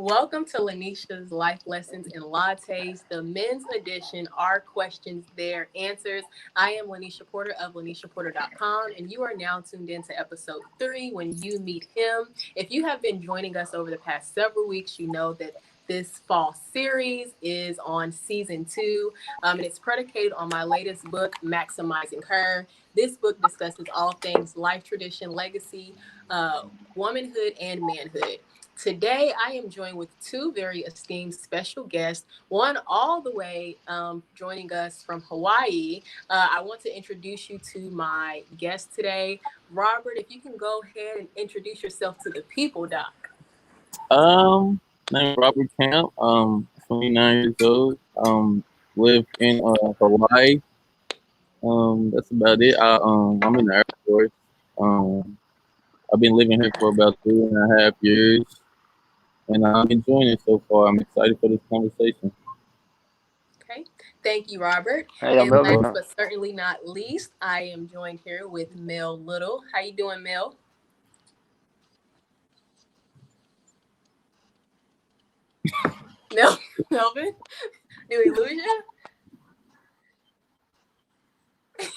Welcome to Lanisha's Life Lessons in Lattes, the men's edition. Our questions, their answers. I am Lanisha Porter of LanishaPorter.com, and you are now tuned in to Ep.3 when you meet him. If you have been joining us over the past several weeks, you know that this fall series is on season 2, and it's predicated on my latest book, Maximizing Her. This book discusses all things life, tradition, legacy, womanhood, and manhood. Today, I am joined with two very esteemed special guests. One all the way joining us from Hawaii. I want to introduce you to my guest today. Robert, if you can go ahead and introduce yourself to the people, Doc. Name Robert Camp. 29 years old. Live in Hawaii. That's about it. I'm in the Air Force. Um, I've been living here for about 2.5 years, and I'm enjoying it so far. I'm excited for this conversation. Okay. Thank you, Robert. Hey, I'm And Melvin. last but certainly not least, I am joined here with Mel Little. How you doing, Mel? Mel, Melvin? Did we lose you?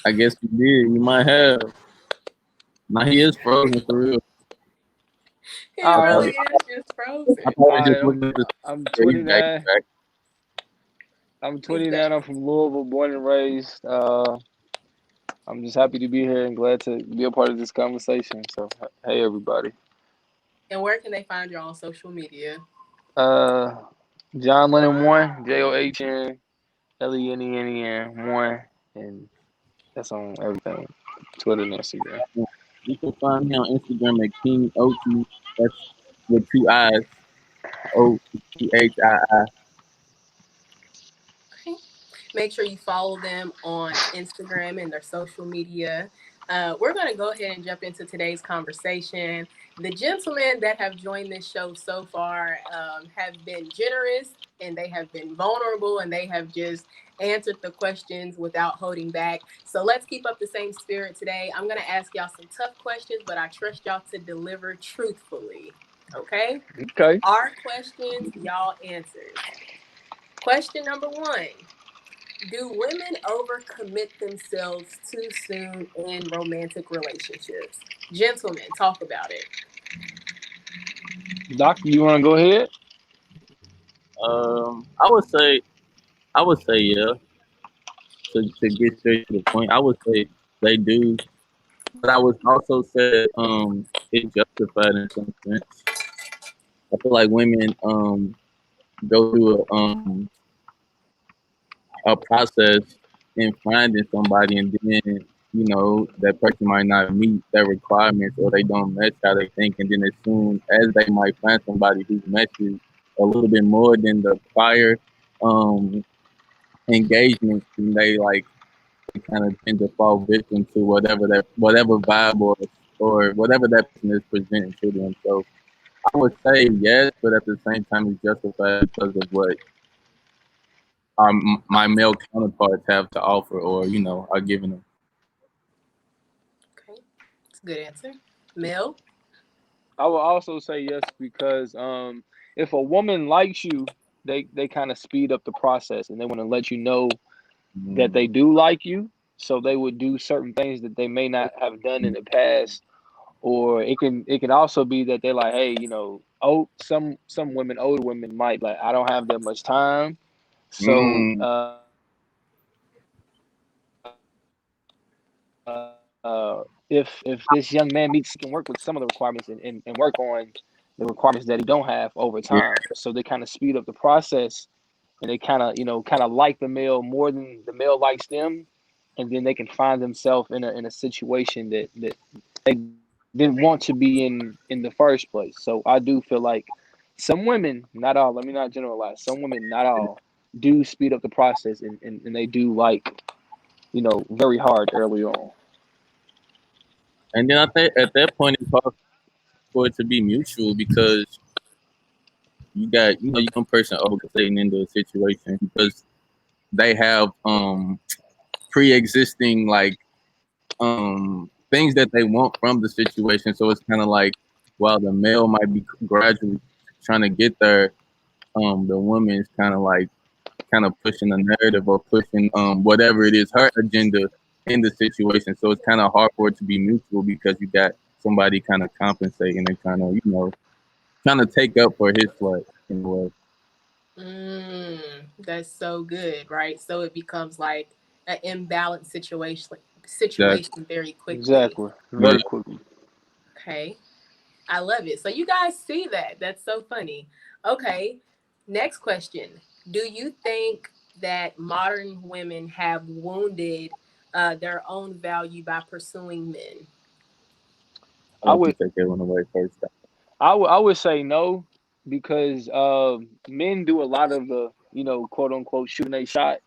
I guess you did. You might have. Now he is frozen for real. He All really right, is just I frozen. probably all just right. looking at the I'm screen. He's back. 29. Back. I'm He's 29. back. I'm from Louisville, born and raised. I'm just happy to be here and glad to be a part of this conversation. So, hey, everybody. And where can they find you on social media? Uh, John Lennon one, JOHN one, and that's on everything, Twitter and Instagram. You can find me on Instagram at King Oki. That's with two eyes. OTHII. Okay. Make sure you follow them on Instagram and their social media. We're going to go ahead and jump into today's conversation. The gentlemen that have joined this show so far have been generous and they have been vulnerable and they have just answered the questions without holding back. So let's keep up the same spirit today. I'm going to ask y'all some tough questions, but I trust y'all to deliver truthfully. Okay? Okay. Our questions, y'all answers. Question number 1. Do women overcommit themselves too soon in romantic relationships? Gentlemen, talk about it. Doc, you want to go ahead? I would say yeah. To get straight to the point, I would say they do, but I would also say it's justified in some sense. I feel like women go through a process in finding somebody, and then that person might not meet their requirements or they don't match how they think, and then as soon as they might find somebody who matches a little bit more than the prior um engagements, and they kind of tend to fall victim to whatever vibe or whatever that person is presenting to them. So I would say yes, but at the same time it's justified because of what my male counterparts have to offer, or are giving them. Okay, that's a good answer. Mel? I will also say yes because if a woman likes you, they kind of speed up the process and they want to let you know that they Mm. do like you. So they would do certain things that they may not have done in the past, or it can also be that they're like, hey, some women, older women might like, I don't have that much time, so Mm. if this young man meets, he can work with some of the requirements and work on the requirements that he don't have over Yeah. time. So they kind of speed up the process and they kind of like the male more than the male likes them, and then they can find themselves in a situation that they didn't want to be in the first place. So I do feel like some women, not all, let me not generalize, some women, not all, do speed up the process and they do like, very hard early on. And then I think at that point it's hard for it to be mutual because you got young person overstating into a situation because they have pre-existing things that they want from the situation. So it's kind of like while the male might be gradually trying to get there, the woman's kind of pushing the narrative or pushing whatever it is, her agenda in the situation. So it's kind of hard for it to be mutual because you got somebody kind of compensating and kind of, trying to take up for his slack in a way. That's so good, right? So it becomes like an imbalanced That situation very quickly. Exactly. yeah. Very quickly. Okay. I love it. So you guys see that. That's so funny. Okay. Next question. Do you think that modern women have wounded their own value by pursuing men? I I'll let you would take that one away first. I would say no, because men do a lot of the, quote unquote, shooting a shot.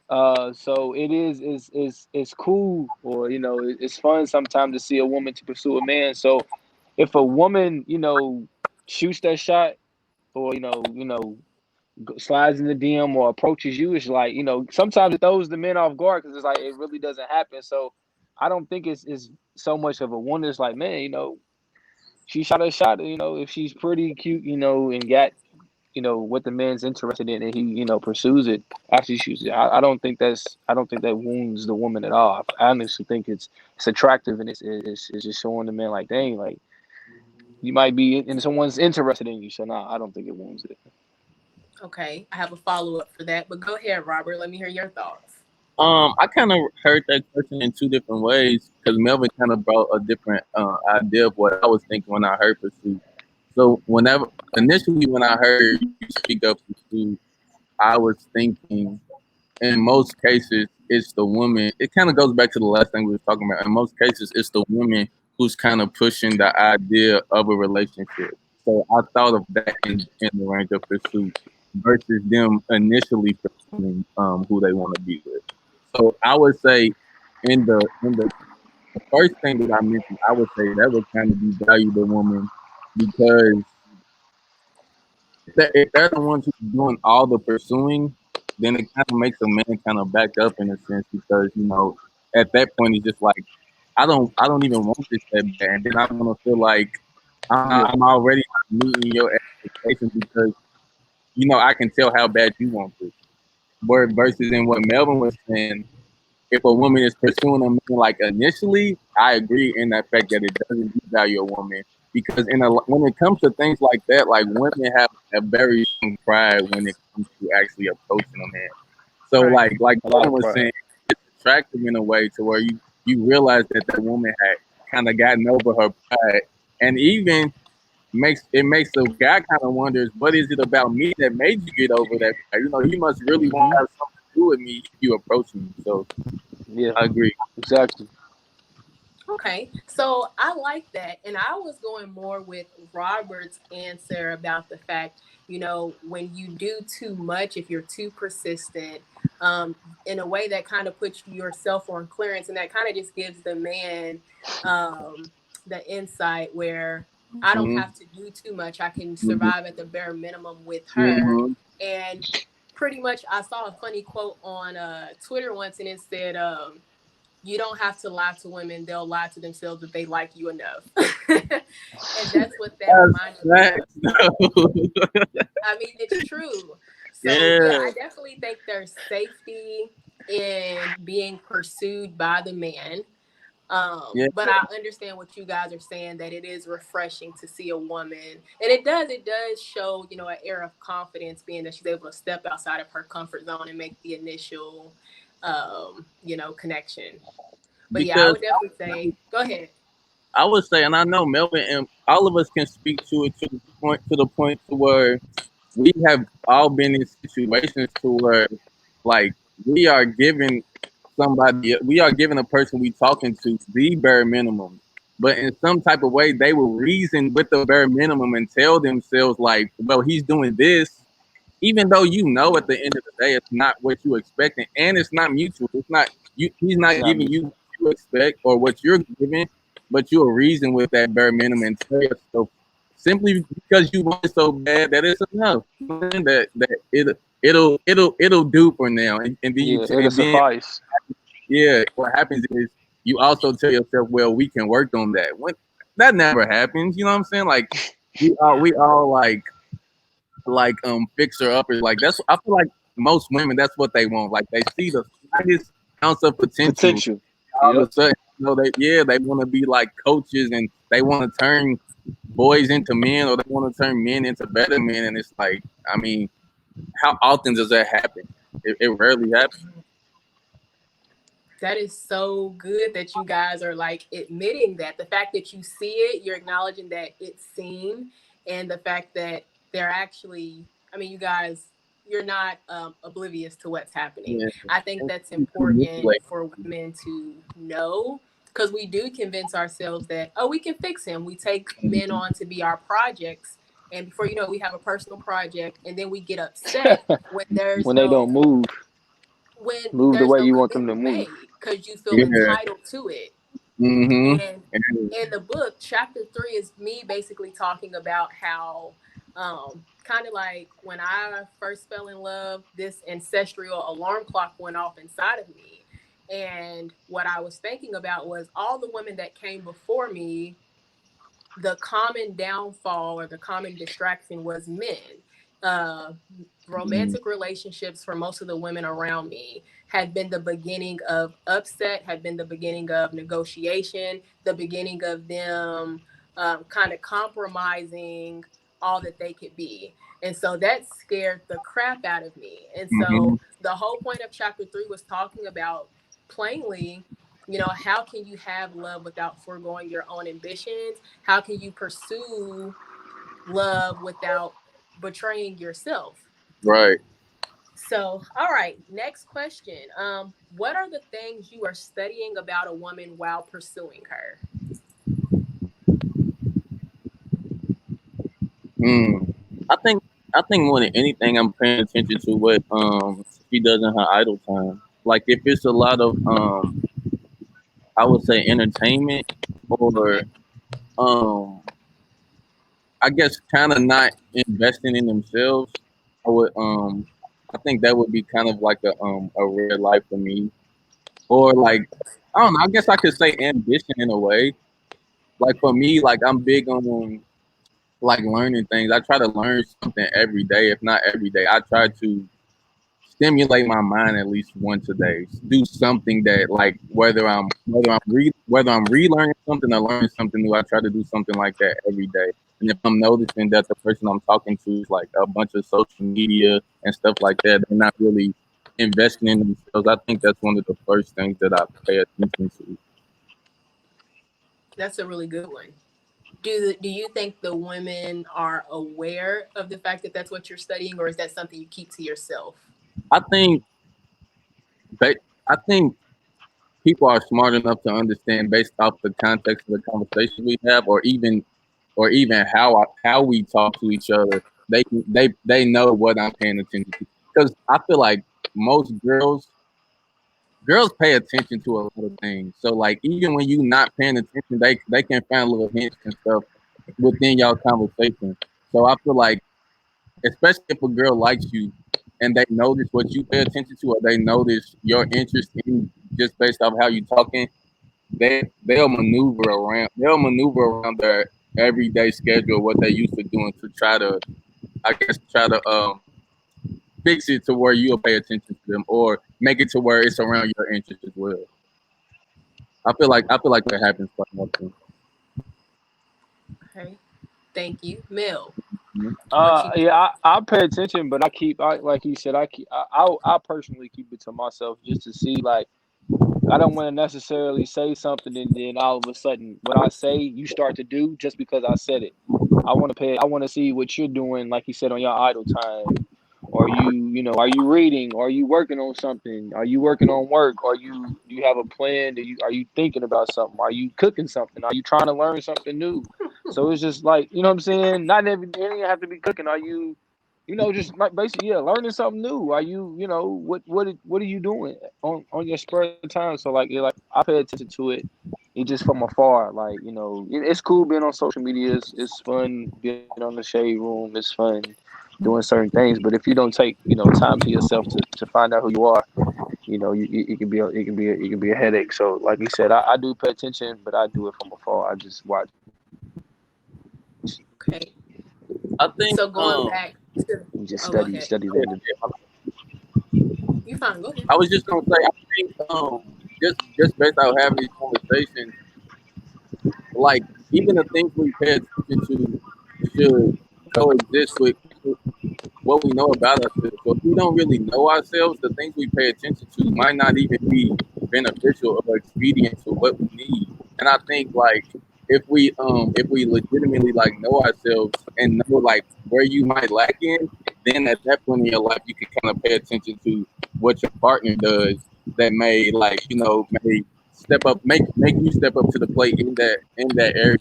So it's cool, or it's fun sometimes to see a woman to pursue a man. So if a woman, shoots that shot, or slides in the DM or approaches you, it's like, sometimes it throws the men off guard, because it's like it really doesn't happen. So I don't think it's so much of a wonder. It's like, man, she shot a shot. If she's pretty cute, and got, what the man's interested in, and he, pursues it after she shoots it. I don't think that wounds the woman at all. I honestly think it's attractive, and it's just showing the man, like, dang, like, you might be in someone's interested in you. So no, I don't think it wounds it. Okay. I have a follow up for that, but go ahead, Robert. Let me hear your thoughts. I kind of heard that question in two different ways because Melvin kind of brought a different idea of what I was thinking when I heard pursuit. So initially when I heard you speak of pursuit, I was thinking in most cases it's the woman. It kind of goes back to the last thing we were talking about. In most cases, it's the woman who's kind of pushing the idea of a relationship. So I thought of that in the range of pursuit versus them initially pursuing who they want to be with. So I would say in the first thing that I mentioned, I would say that would kind of devalue the woman because if they're the ones who's doing all the pursuing, then it kind of makes a man kind of back up in a sense because at that point he's just like I don't even want this that bad, and then I want to feel like Yeah, I'm already not meeting your expectations because I can tell how bad you want this. Where versus in what Melvin was saying, if a woman is pursuing a man like initially, I agree in that fact that it doesn't devalue a woman because when it comes to things like that, like women have a very strong pride when it comes to actually approaching a man. So Right. like a lot Melvin of was pride. saying, it's attractive in a way to where you realize that that woman had kind of gotten over her pride, and even makes the guy kind of wonders, what is it about me that made you get over that pride? You must really want Hmm. to have something to do with me if you approach me. So Yeah, I agree. exactly. Okay, so I like that. And I was going more with Robert's answer about the fact, when you do too much, if you're too persistent, um, in a way that kind of puts yourself on clearance, and that kind of just gives the man the insight where I don't Mm-hmm. have to do too much. I can Mm-hmm. survive at the bare minimum with her. Mm-hmm. And pretty much, I saw a funny quote on Twitter once, and it said, you don't have to lie to women. They'll lie to themselves if they like you enough. And that's what that reminded me of. That's facts. I mean, it's true. So, yeah, I Yeah. definitely think there's safety in being pursued by the man. Yeah. But I understand what you guys are saying, that it is refreshing to see a woman, and it does show, an air of confidence, being that she's able to step outside of her comfort zone and make the initial, connection. But yeah, I Because would definitely say, go ahead. I would say, and I know Melvin and all of us can speak to it to the point to where we have all been in situations to where like we are giving we are giving a person we talking to the bare minimum. But in some type of way they will reason with the bare minimum and tell themselves like, well, he's doing this, even though at the end of the day it's not what you expecting and it's not mutual. It's not he's It's not not giving you mutual. what you expect or what you're giving, but you'll reason with that bare minimum and tell yourself simply because you want it so bad that it's enough. You know what I'm saying? That it'll do for now. And then Yeah, it'll and then suffice. yeah, what happens is you also tell yourself, well, we can work on that. When that never happens, you know what I'm saying? Like we all like fixer uppers. Like that's I feel like most women that's what they want. Like they see the slightest ounce of potential, Potential. all of Yep. a sudden, they want to be like coaches and they want to turn boys into men or they want to turn men into better men. And it's like, I mean, how often does that happen? It rarely happens. That is so good that you guys are like admitting that. The fact that you see it, you're acknowledging that it's seen, and the fact that they're actually, I mean, you guys, you're not oblivious to what's happening. Yeah, I think that's it's important manipulating. for women to know because we do convince ourselves that, oh, we can fix him. We take men on to be our projects. And before you know, we have a personal project, and then we get upset when there's When they don't no move the way you want them to commitment move. made because you feel Yeah. entitled to it. Mm-hmm. And in the book, chapter 3 is me basically talking about how, kind of like when I first fell in love, this ancestral alarm clock went off inside of me. And what I was thinking about was all the women that came before me, the common downfall or the common distraction was men. Uh, Romantic relationships for most of the women around me had been the beginning of upset, had been the beginning of negotiation, the beginning of them kind of compromising all that they could be. And so that scared the crap out of me. And Mm-hmm. so the whole point of chapter 3 was talking about plainly, how can you have love without foregoing your own ambitions? How can you pursue love without betraying yourself? Right. So, all right, next question. What are the things you are studying about a woman while pursuing her? Mm. I think I think more than anything, I'm paying attention to what she does in her idle time. Like if it's a lot of I would say entertainment or Okay. um I guess kind of not investing in themselves. I would I think that would be kind of like a red light for me. Or like I don't know. I guess I could say ambition in a way. Like for me, like I'm big on like learning things. I try to learn something every day. If not every day, I try to stimulate my mind at least once a day. Do something that like whether I'm relearning something or learning something new. I try to do something like that every day. And if I'm noticing that the person I'm talking to is like a bunch of social media and stuff like that, they're not really investing in themselves. I think that's one of the first things that I pay attention to. That's a really good one. Do you think the women are aware of the fact that that's what you're studying, or is that something you keep to yourself? I think ba- I think people are smart enough to understand based off the context of the conversation we have, or even how we talk to each other. They know what I'm paying attention to because I feel like most girls pay attention to a lot of things. So like even when you not paying attention, they can find little hints and stuff within y'all conversation. So I feel like especially if a girl likes you and they notice what you pay attention to or they notice your interest in just based off how you talking, they'll maneuver around their everyday schedule, what they used to doing to try to, I guess, fix it to where you'll pay attention to them or make it to where it's around your interest as well. I feel like that happens quite often. Okay. Thank you. Mel, Mhm. what you Yeah, I pay attention, but like you said, I personally keep it to myself just to see, like, I don't want to necessarily say something and then all of a sudden what I say you start to do just because I said it. I want to see what you're doing, like you said, on your idle time. Are you reading? Are you working on something? Are you working on work? Do you have a plan? Are you thinking about something? Are you cooking something? Are you trying to learn something new? So it's just like, you know what I'm saying? Not every day you have to be cooking. Are you, just like basically, yeah, learning something new. Are you, what are you doing on your spare time? So like, yeah, like I pay attention to it. It just from afar, like, it's cool being on social media. It's fun being on the shade room. It's fun doing certain things. But if you don't take, time to yourself to find out who you are, it can be a headache. So like you said, I do pay attention, but I do it from afar. I just watch. okay? I think So going back to, You just oh, go study ahead. study that. You fine. Go ahead. I was just gonna say I think just based out having these conversations, like even the things we pay attention to should coexist with what we know about ourselves. So if we don't really know ourselves, the things we pay attention to might not even be beneficial or expedient to what we need. And I think like if we legitimately like know ourselves and know like where you might lack in, then at that point in your life you can kind of pay attention to what your partner does that may like, you know, may step up make you step up to the plate in that area.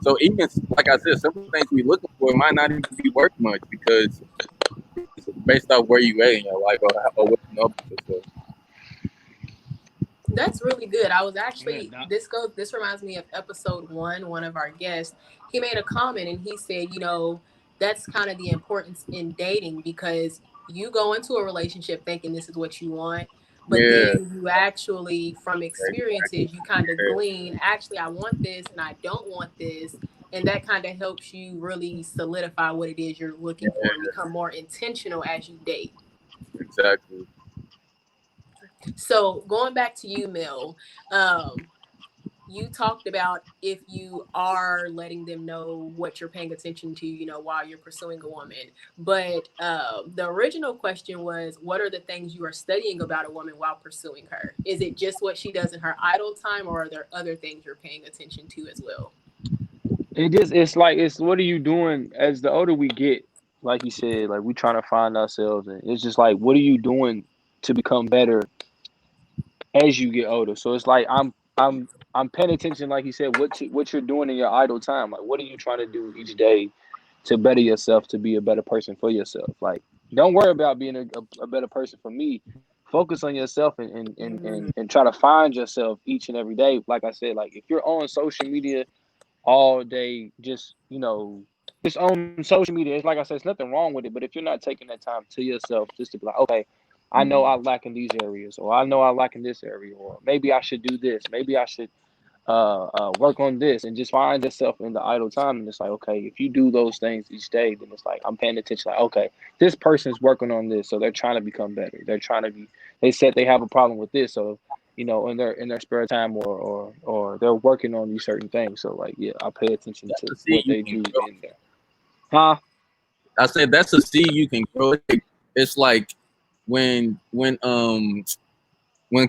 So even like I said, some of the things we looking for might not even be worth much because it's based off where you at in your life or what you know about yourself. That's really good. I was Yeah, actually this reminds me of episode one of our guests. He made a comment and he said, you know, that's kind of the importance in dating because you go into a relationship thinking this is what you want, but Yeah, then you actually from exactly. experiences you kind of Yeah, glean, actually I want this and I don't want this, and that kind of helps you really solidify what it is you're looking for and yeah, become more intentional as you date. exactly. So going back to you, Mel, um, you talked about if you are letting them know what you're paying attention to, you know, while you're pursuing a woman. But the original question was, what are the things you are studying about a woman while pursuing her? Is it just what she does in her idle time, or are there other things you're paying attention to as well? it's like it's what are you doing as the older we get? Like you said, like we trying to find ourselves, and it's just like what are you doing to become better as you get older? So it's like I'm paying attention, like you said, what you're doing in your idle time. Like what are you trying to do each day to better yourself, to be a better person for yourself? Like don't worry about being a better person for me. Focus on yourself and try to find yourself each and every day. Like I said, like if you're on social media all day, just just on social media. It's like I said, it's nothing wrong with it. But if you're not taking that time to yourself, just to be like, okay, I know I lack in these areas, or I know I lack in this area, or maybe I should do this, maybe I should work on this, and just find yourself in the idle time. And it's like, okay, if you do those things each day, then it's like I'm paying attention. Like, okay, this person's working on this, so they're trying to become better. They're trying to be. They said they have a problem with this, so in their spare time, or they're working on these certain things. So like, yeah, I pay attention That's to a seed what you they can do grow. in there. Huh? I said that's a seed you can grow. It's like when when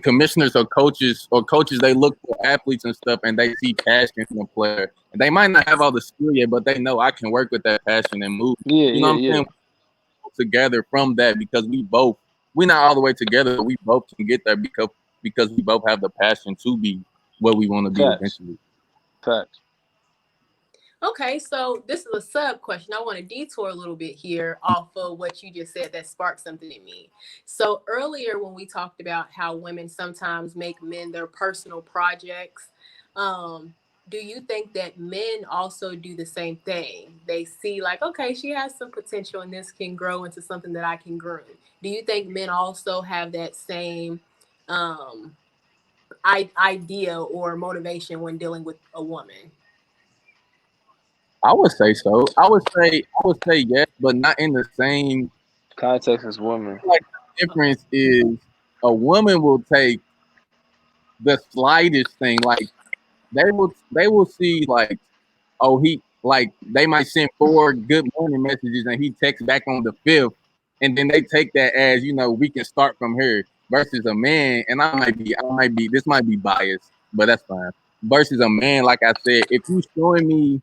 commissioners or coaches they look for athletes and stuff and they see passion in a player and they might not have all the skill yet but they know I can work with that passion and move, Yeah, you know yeah, what I'm yeah. saying, together from that because we're not all the way together but we both can get there because we both have the passion to be what we want to be Facts, eventually. facts. Okay, so this is a sub question. I want to detour a little bit here off of what you just said that sparked something in me. So earlier when we talked about how women sometimes make men their personal projects, um, do you think that men also do the same thing? They see like, okay, she has some potential and this can grow into something that I can groom. Do you think men also have that same um, idea or motivation when dealing with a woman? I would say so. I would say yes but not in the same. Context is women. Like the difference is a woman will take the slightest thing like they will see like, oh, he like they might send 4 good morning messages and he texts back on the fifth, and then they take that as, you know, we can start from here. Versus a man, and I might be this might be biased, but that's fine. Versus a man, like I said, if you showing me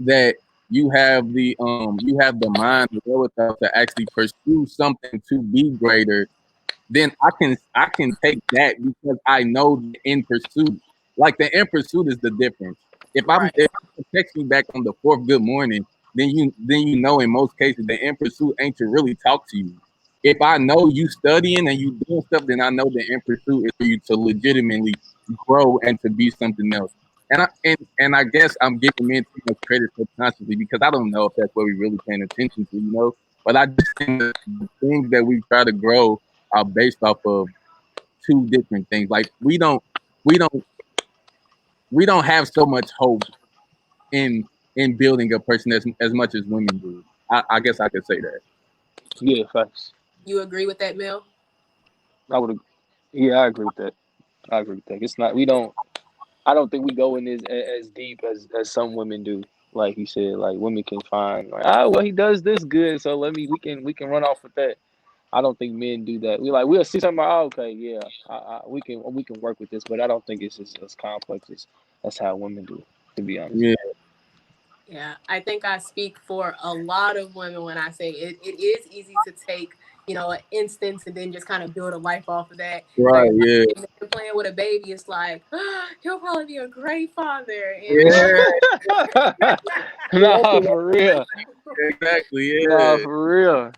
that you have the mind, the wherewithal to actually pursue something to be greater, then I can take that because I know the in pursuit. Like the in pursuit is the difference. If Right. you text me back on the fourth good morning, then you know in most cases the in pursuit ain't to really talk to you. If I know you studying and you doing stuff, then I know the in pursuit is for you to legitimately grow and to be something else. And I guess I'm giving men too much credit subconsciously because I don't know if that's what we're really paying attention to, you know. But I just think the things that we try to grow are based off of two different things. Like we don't have so much hope in in building a person as much as women do. I guess I could say that. Yeah, facts. You agree with that, Mel? I would. Yeah, I agree with that. I agree with that. It's not. We don't. I don't think we go in this as deep as some women do. Like you said, like women can find like, well, he does this good, so we can run off with that. I don't think men do that. We'll see something. Like, okay, yeah, we can work with this, but I don't think it's as complex as how women do. To be honest. Yeah, Yeah, I think I speak for a lot of women when I say it is easy to take, an instance and then just kind of build a life off of that. Like right. if Yeah, I'm playing with a baby, it's like, he'll probably be a great father. And yeah, Nah, for real. exactly. Nah, Yeah, for real.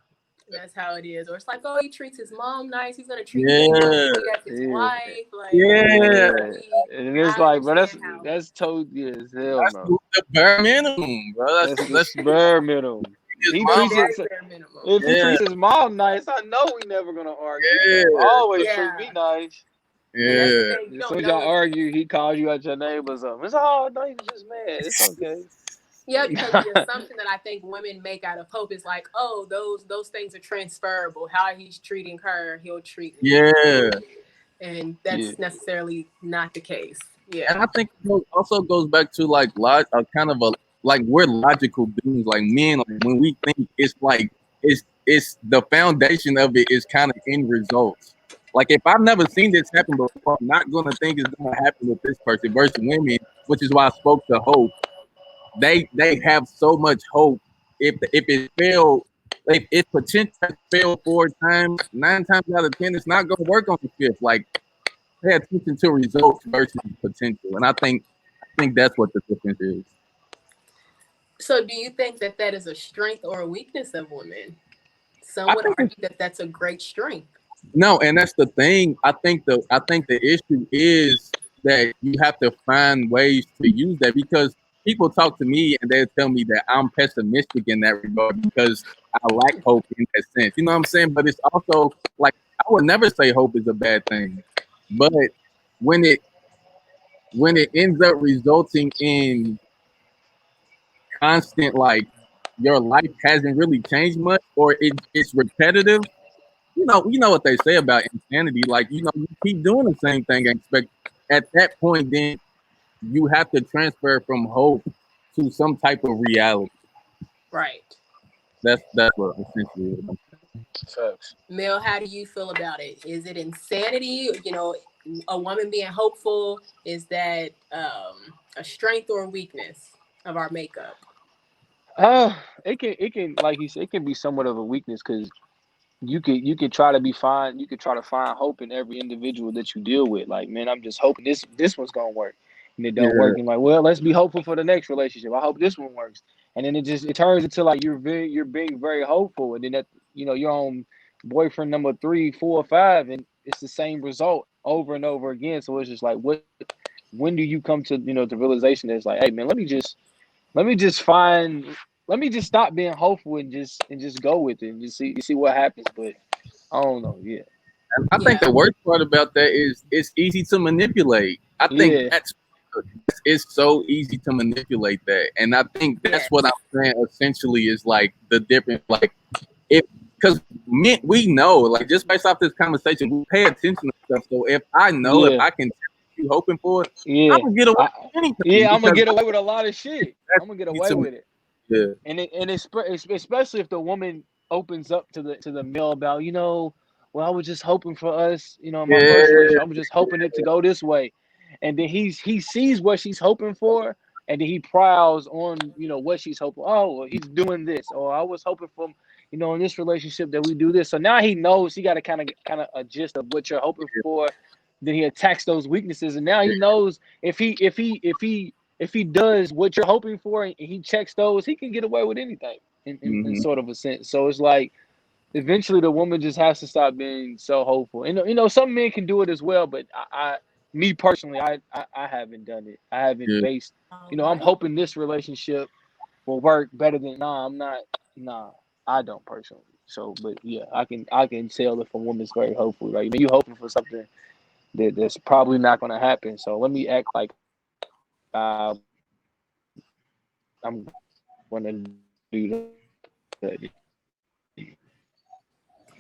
that's how it is. Or it's like, oh, he treats his mom nice. He's going to treat me yeah, as his Yeah. wife. Like, yeah. Yeah, and it's I like, bro, that's understand how. that's totally yes, hell That's no. the bare minimum, bro. That's the Let's bare minimum. his He The treats mama. it. very bare minimum. If he Yeah, treats his mom nice, I know we never gonna argue. He gonna yeah, always treat me Yeah. nice. And that's the yeah. thing. You As soon don't as know y'all what. argue, he calls you out your name or something. It's no, he was just mad. It's okay. Yeah, because the assumption that I think women make out of hope is like, oh, those things are transferable. How he's treating her, he'll treat me, Yeah. and Yeah. that's necessarily not the case. And Yeah, I think it also goes back to like kind of a like we're logical beings. Like men, like when we think, it's like it's the foundation of it is kind of end results. Like if I've never seen this happen before, I'm not gonna think it's gonna happen with this person. Versus women, which is why I spoke to hope. They have so much hope. If it failed, if potential has failed 4 times, 9 times out of 10, it's not gonna work on the fifth. Like pay attention to results versus potential, and I think that's what the difference is. So, do you think that that is a strength or a weakness of women? Some I would think it's argue that that's a great strength. no, and that's the thing. I think the issue is that you have to find ways to use that because people talk to me and they tell me that I'm pessimistic in that regard because I lack hope in that sense. You know what I'm saying? But it's also like I would never say hope is a bad thing, but when it when it ends up resulting in constant like your life hasn't really changed much or it's repetitive. You know what they say about insanity. Like you keep doing the same thing and expect at that point, then you have to transfer from hope to some type of reality. Right. That's what essentially it is. Facts. Mel, how do you feel about it? Is it insanity? A woman being hopeful, is that a strength or a weakness of our makeup? It can like you said, it can be somewhat of a weakness because you could try to be fine. You could try to find hope in every individual that you deal with. Like, man, I'm just hoping this one's gonna work, and it don't Yeah, work. And like, well, let's be hopeful for the next relationship. I hope this one works. And then it turns into like you're being very hopeful, and then you're on boyfriend number 3, 4, 5, and it's the same result over and over again. So it's just like, when do you come to the realization that it's like, hey, man, let me just find let me just stop being hopeful and just go with it and just see what happens. But I don't know. Yeah. and I think Yeah. the worst part about that is it's easy to manipulate. I think Yeah. that's it's so easy to manipulate that, and I think that's Yes. what I'm saying. Essentially, is like the difference. Like if because we know, like just based off this conversation, we pay attention to stuff. So if Yeah. I can tell what you hoping for, I'm Yeah. gonna get away I, with anything yeah. I'm gonna because get away with a lot of shit. that's I'm gonna get easy away to with it. yeah, And especially if the woman opens up to the male about, well, I was just hoping for us, my first yeah, relationship, I was just hoping it to go this way. And then he sees what she's hoping for, and then he prowls on, what she's hoping. Oh, well, he's doing this, or I was hoping for, in this relationship that we do this. So now he knows he got to kind of a gist of what you're hoping for. Then he attacks those weaknesses, and now he knows if he does what you're hoping for and he checks those, he can get away with anything in mm-hmm, sort of a sense. So it's like eventually the woman just has to stop being so hopeful. And some men can do it as well, but me personally, I haven't done it. I haven't yeah. based, All I'm right. hoping this relationship will work better than nah, I'm not nah, I don't personally. So but yeah, I can tell if a woman's very hopeful. Like, man, you hoping for something that's probably not gonna happen. So let me act like I believe it will. I'm gonna do that.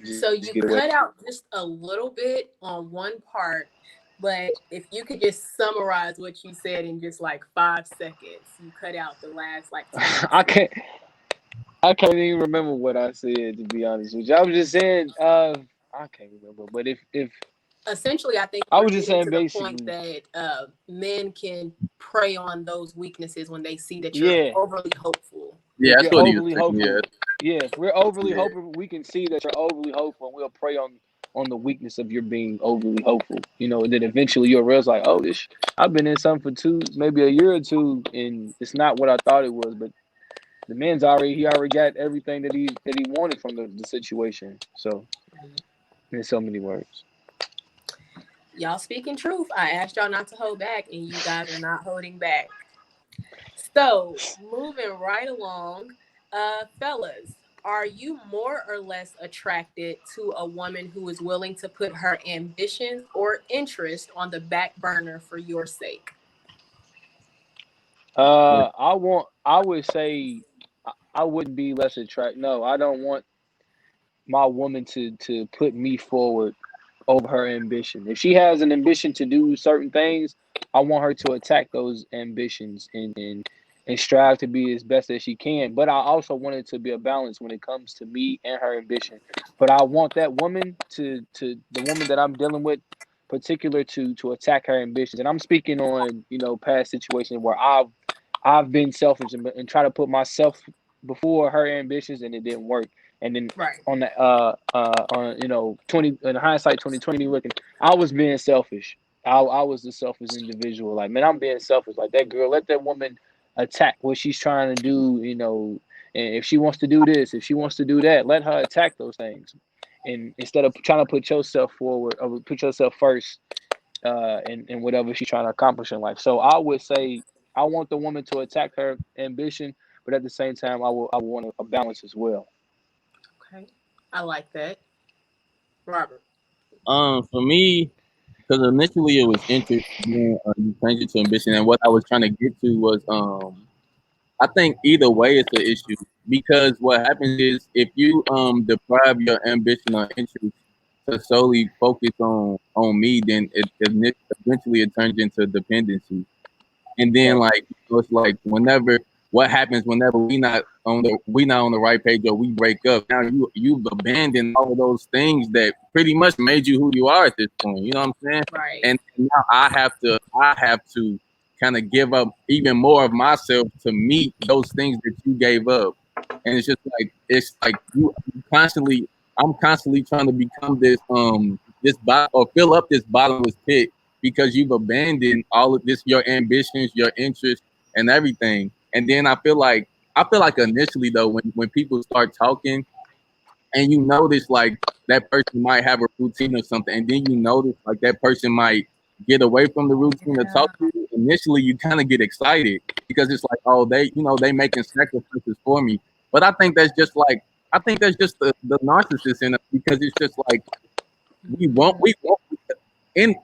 Just So get away. you cut out just a little bit on one part, but if you could just summarize what you said in just like 5 seconds, you cut out the last like 10. I can't. I can't even remember what I said, to be honest with you. I was just saying. I can't remember. But if Essentially, I think I you were was just getting saying to the point basically, that men can prey on those weaknesses when they see that you're yeah. overly hopeful. Yeah, If that's you're what he was overly saying. Yeah, hopeful, yeah. If we're overly yeah. hopeful, we can see that you're overly hopeful, and we'll prey on the weakness of your being overly hopeful. And then eventually you'll realize like, oh, this I've been in something for maybe a year or two, and it's not what I thought it was. But the he already got everything that he wanted from the situation. So in so many words. Y'all speaking truth. I asked y'all not to hold back, and you guys are not holding back. So, moving right along, fellas, are you more or less attracted to a woman who is willing to put her ambitions or interest on the back burner for your sake? I would say I wouldn't be less attracted. No, I don't want my woman to put me forward over her ambition. If she has an ambition to do certain things, I want her to attack those ambitions and strive to be as best as she can. But I also want it to be a balance when it comes to me and her ambition. But I want that woman to the woman that I'm dealing with particular to attack her ambitions. And I'm speaking on, past situations where I've been selfish and try to put myself before her ambitions and it didn't work. And then Right. on the on 20 in hindsight 2020 looking, I was being selfish. I was the selfish individual. Like, man, I'm being selfish. Like, that girl, let that woman attack what she's trying to do. And if she wants to do this, if she wants to do that, let her attack those things. And instead of trying to put yourself forward or put yourself first, in whatever she's trying to accomplish in life. So I would say I want the woman to attack her ambition, but at the same time, I will want a balance as well. Okay. I like that. Robert. For me, because initially it was interest, then you changed it to ambition, and what I was trying to get to was I think either way it's an issue because what happens is if you deprive your ambition or interest to solely focus on me, then eventually it turns into dependency. And then Facts. like it's like whenever what happens whenever we not on the right page or we break up, now you've abandoned all of those things that pretty much made you who you are at this point. You know what I'm saying? Right. And now I have to kind of give up even more of myself to meet those things that you gave up. And it's like you constantly I'm constantly trying to become this or fill up this bottomless pit because you've abandoned all of this, your ambitions, your interests, and everything. And then I feel like initially though, when people start talking and you notice like that person might have a routine or something, and then you notice like that person might get away from the routine to Yeah. talk to you. Initially, you kind of get excited because it's like, oh, they making sacrifices for me. But I think that's just the narcissist in us because it's just like we want in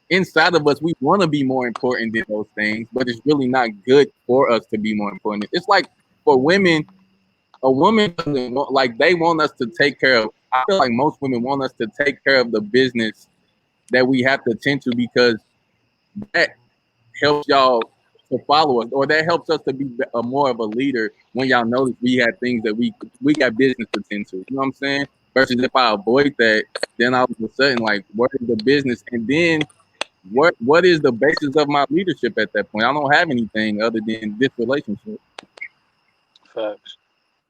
inside of us, we want to be more important than those things, but it's really not good for us to be more important. It's like for women, a woman doesn't want like they want us to take care of. I feel like most women want us to take care of the business that we have to attend to because that helps y'all to follow us, or that helps us to be a more of a leader when y'all notice we had things that we got business to attend to. You know what I'm saying? Versus if I avoid that, then all of a sudden, like, what is the business? And then what is the basis of my leadership at that point? I don't have anything other than this relationship. Facts.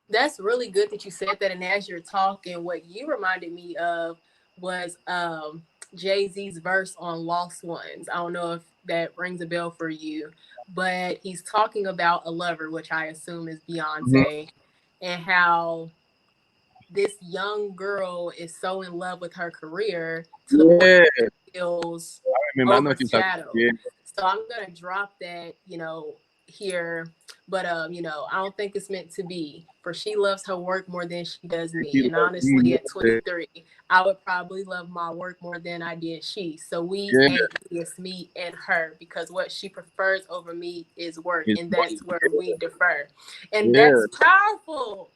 That's really good that you said that. And as you're talking, what you reminded me of was Jay-Z's verse on Lost Ones. I don't know if that rings a bell for you, but he's talking about a lover, which I assume is Mhm. Beyonce, and how this young girl is so in love with her career to the point Yeah, feels I remember. I know what you're talking about. overshadowed. Yeah, So I'm gonna drop that, here, but I don't think it's meant to be. For she loves her work more than she does She me. And loves me honestly, more at than 23, I would probably love my work more than I did she. So we yeah, ain't it's me and her, because what she prefers over me is work, it's and more, that's where we defer. And yeah, that's powerful.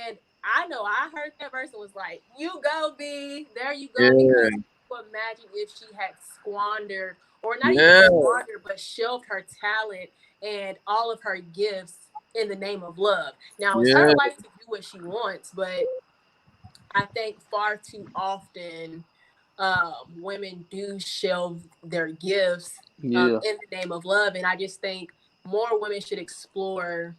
And I know I heard that verse and was like, "You go, B. There you go." Because yeah, imagine if she had squandered, or not even yeah, squandered, but shelved her talent and all of her gifts in the name of love. Now it's her yeah, life to do what she wants, but I think far too often women do shelve their gifts Yeah. in the name of love, and I just think more women should explore,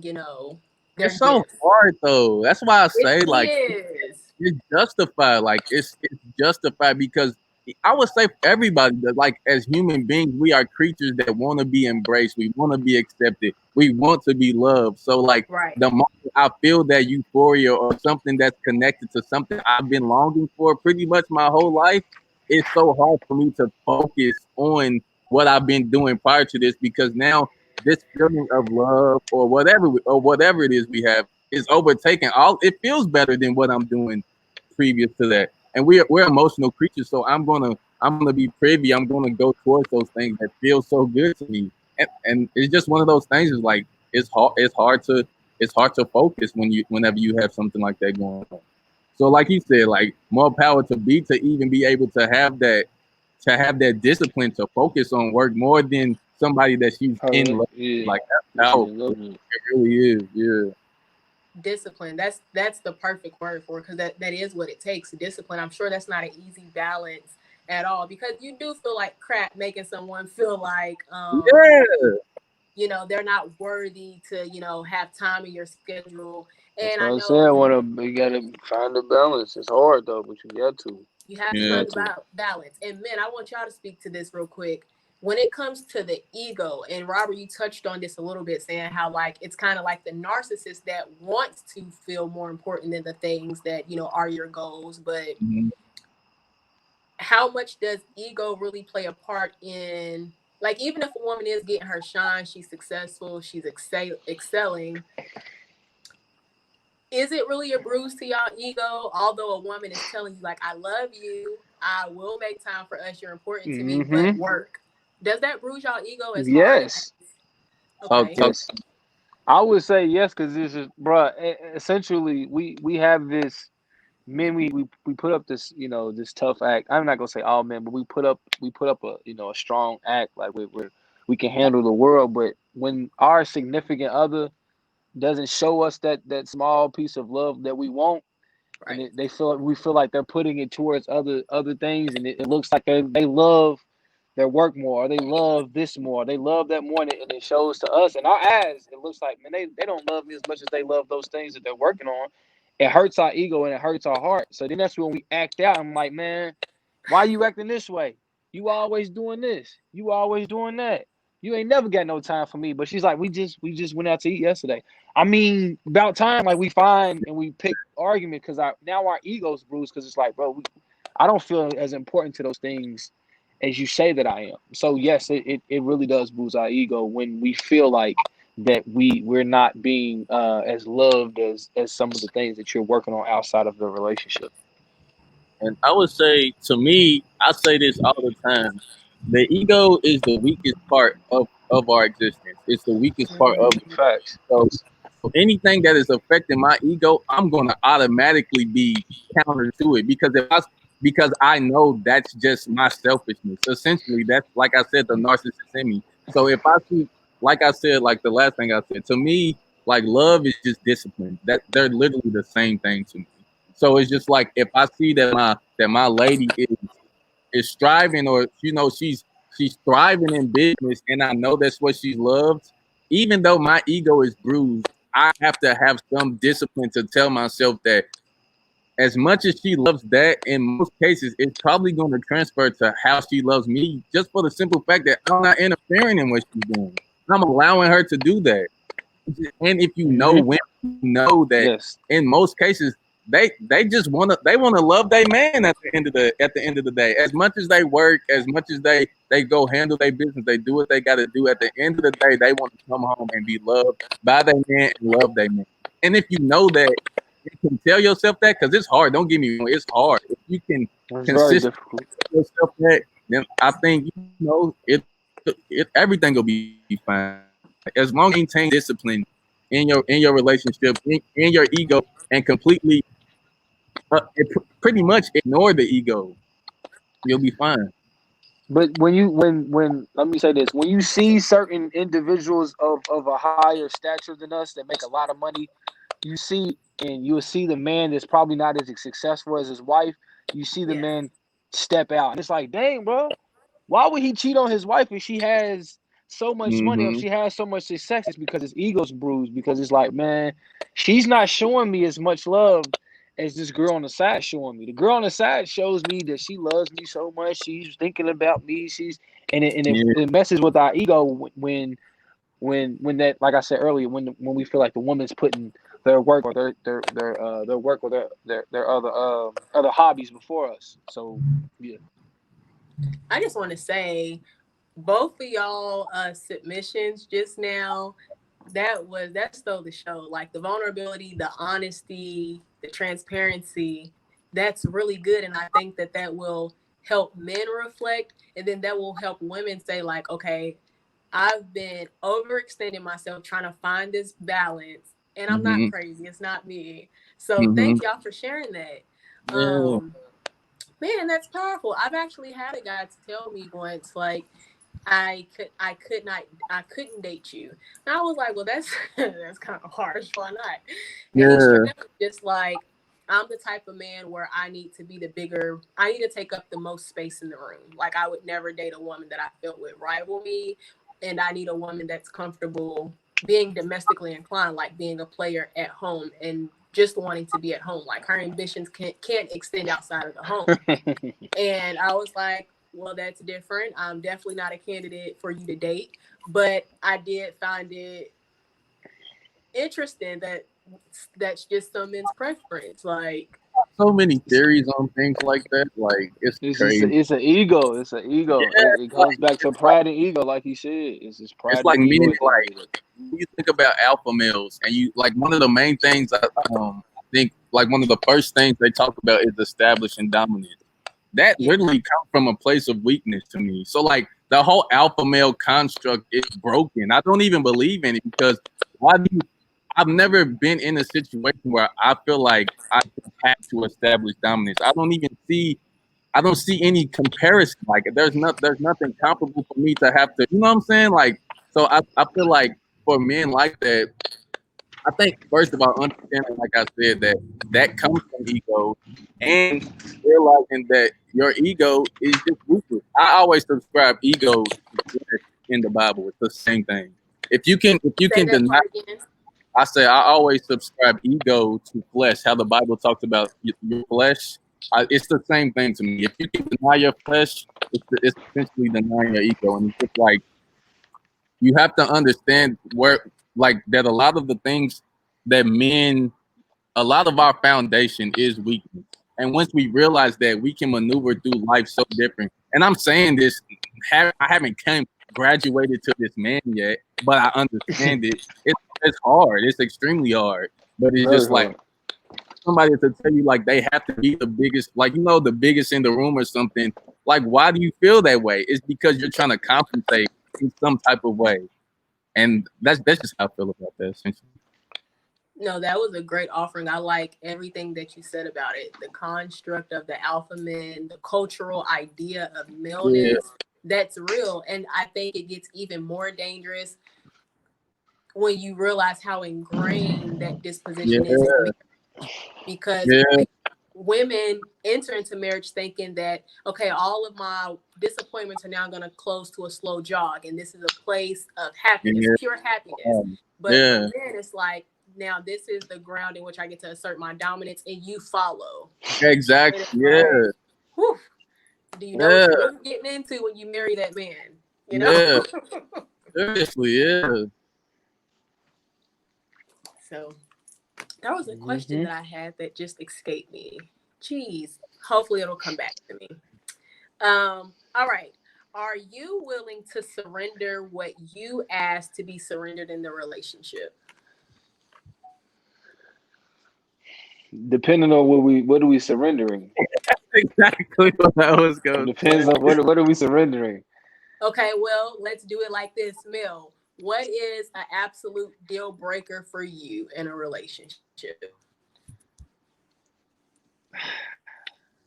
you know, their it's so gifts. hard though. That's why I It say like is it's justified. Like it's justified because I would say for everybody that like as human beings, we are creatures that want to be embraced. We want to be accepted. We want to be loved. So like right, the moment I feel that euphoria or something that's connected to something I've been longing for pretty much my whole life, it's so hard for me to focus on what I've been doing prior to this because now this feeling of love or whatever it is we have is overtaken. All it feels better than what I'm doing previous to that. And we're emotional creatures, so I'm gonna be privy. I'm gonna go towards those things that feel so good to me. And it's just one of those things. Is like it's hard to focus whenever you have something like that going on. So like he said, like more power to be to even be able to have that discipline to focus on work more than somebody that she's in Her. love with. Yeah. Like that's She's powerful. in love with. It really is. Yeah. discipline. That's the perfect word for it, because that is what it takes. Discipline. I'm sure that's not an easy balance at all, because you do feel like crap making someone feel like Yeah. they're not worthy to have time in your schedule. That's And I what I said. know You gotta find the balance. It's hard though, but you got to. you have to You Yeah. find got the to. balance. And men, I want y'all to speak to this real quick. When it comes to the ego, and Robert, you touched on this a little bit, saying how like it's kind of like the narcissist that wants to feel more important than the things that are your goals. But Mhm. how much does ego really play a part in, like, even if a woman is getting her shine, she's successful, she's excelling, is it really a bruise to y'all ego? Although a woman is telling you, like, I love you, I will make time for us, you're important to me, but Mm-hmm. work. Does that bruise y'all ego as hard as, Yes. Talk, okay. talk. Yes. I would say yes because this is, bruh. Essentially, we have this men. We put up this this tough act. I'm not gonna say all men, but we put up a a strong act like we can handle the world. But when our significant other doesn't show us that small piece of love that we want, and Right. we feel like they're putting it towards other things, and it looks like they love their work more, or they love this more, they love that more, and it shows to us in our eyes. It looks like, man, they don't love me as much as they love those things that they're working on. It hurts our ego and it hurts our heart. So then that's when we act out. I'm like, man, why you acting this way? You always doing this. You always doing that. You ain't never got no time for me. But she's like, we just went out to eat yesterday. I mean, about time, like we find and we pick argument because now our ego's bruised because it's like, bro, I don't feel as important to those things as you say that I am. So yes, it really does bruise our ego when we feel like that we're not being as loved as some of the things that you're working on outside of the relationship. And I would say to me, I say this all the time. The ego is the weakest part of our existence. It's the weakest part of Mhm. it. Facts. So anything that is affecting my ego, I'm gonna automatically be counter to it because I know that's just my selfishness. Essentially, that's like I said, the narcissist in me. So if I see, like I said, like the last thing I said, to me, like love is just discipline. That they're literally the same thing to me. So it's just like if I see that my lady is striving, or she's thriving in business, and I know that's what she loves, even though my ego is bruised, I have to have some discipline to tell myself that as much as she loves that, in most cases, it's probably going to transfer to how she loves me, just for the simple fact that I'm not interfering in what she's doing. I'm allowing her to do that. And if you know Hmm. women, you know that Yes. in most cases, they just wanna love their man at the end of the day. As much as they work, as much as they go handle their business, they do what they got to do. At the end of the day, they want to come home and be loved by their man and love their man. And if you know that, you can tell yourself that because it's hard. Don't get me wrong, it's hard. If you can It's very consistently difficult. tell yourself that, then I think everything will be fine as long as you maintain discipline in your relationship, in your ego, and completely pretty much ignore the ego. You'll be fine. But when let me say this, when you see certain individuals of a higher stature than us that make a lot of money, you see and you'll see the man that's probably not as successful as his wife. You see the Yes. man step out, and it's like, dang, bro, why would he cheat on his wife if she has so much money, or if Mm-hmm. she has so much success? It's because his ego's bruised. Because it's like, man, she's not showing me as much love as this girl on the side showing me. The girl on the side shows me that she loves me so much. She's thinking about me. Yeah. It messes with our ego when that, like I said earlier, when we feel like the woman's putting their work or their work or their other hobbies before us. So yeah. I just want to say both of y'all submissions just now, that stole the show. Like the vulnerability, the honesty, the transparency, that's really good. And I think that will help men reflect, and then that will help women say like, okay, I've been overextending myself trying to find this balance, and I'm not Mm-hmm. crazy. It's not me. So Mm-hmm. thank y'all for sharing that. Yeah. Man, that's powerful. I've actually had a guy to tell me once, like, I couldn't date you. And I was like, well, that's that's kind of harsh. Why not? And he straight Yeah. up was just like, I'm the type of man where I need to take up the most space in the room. Like I would never date a woman that I felt would rival me, and I need a woman that's comfortable being domestically inclined, like being a player at home and just wanting to be at home. Like her ambitions can't extend outside of the home. And I was like, well, that's different. I'm definitely not a candidate for you to date. But I did find it interesting that that's just some men's preference. Like, So many theories on things like that. Like it's It's just crazy. it's an ego. It's an ego. Yeah. It comes back to pride and ego, like he said. It's just It's pride and like ego men at the end of like the day. when you think about alpha males, and you like one of the main things I think like one of the first things they talk about is establishing dominance. That yeah, literally comes from a place of weakness to me. So like the whole alpha male construct is broken. I don't even believe in it because why do you, I've never been in a situation where I feel like I have to establish dominance. I don't see any comparison. Like there's nothing comparable for me to have to, you know what I'm saying? Like so I feel like for men like that, I think first of all, understanding, like I said, that comes from ego, and realizing that your ego is just weakness. I always subscribe ego in the Bible. It's the same thing. If you say can that deny, part again. I say I always subscribe ego to flesh. How the Bible talks about your flesh, it's the same thing to me. If you can deny your flesh, it's essentially denying your ego, and it's just like you have to understand where like that a lot of the things that men a lot of our foundation is weakness. And once we realize that, we can maneuver through life so different. And I'm saying this, I haven't graduated to this man yet, but I understand it. It's hard. It's extremely hard. But it's Very just like hard. somebody to tell you like they have to be the biggest, like the biggest in the room or something. Like, why do you feel that way? It's because you're trying to compensate in some type of way. And that's just how I feel about that essentially. No, that was a great offering. I like everything that you said about it. The construct of the alpha men, the cultural idea of Yeah, maleness, that's real. And I think it gets even more dangerous when you realize how ingrained that disposition is in yeah, marriage. Because yeah, women enter into marriage thinking that, okay, all of my disappointments are now going to close to a slow jog. And this is a place of happiness, yeah. pure happiness. But for Yeah, men, it's like, now this is the ground in which I get to assert my dominance and you follow. And exactly. it's like, Yeah, whew, do you know what yeah, you're really getting into when you marry that man? You know? yeah. Seriously, yeah. So There was a question that I had that just escaped me. Jeez. Hopefully it'll come back to me. All right. Are you willing to surrender what you asked to be surrendered in the relationship? Depending on what are we surrendering? Exactly what I was It going to depends say. on what are we surrendering. Okay, well, let's do it like this, Mel. What is an absolute deal breaker for you in a relationship?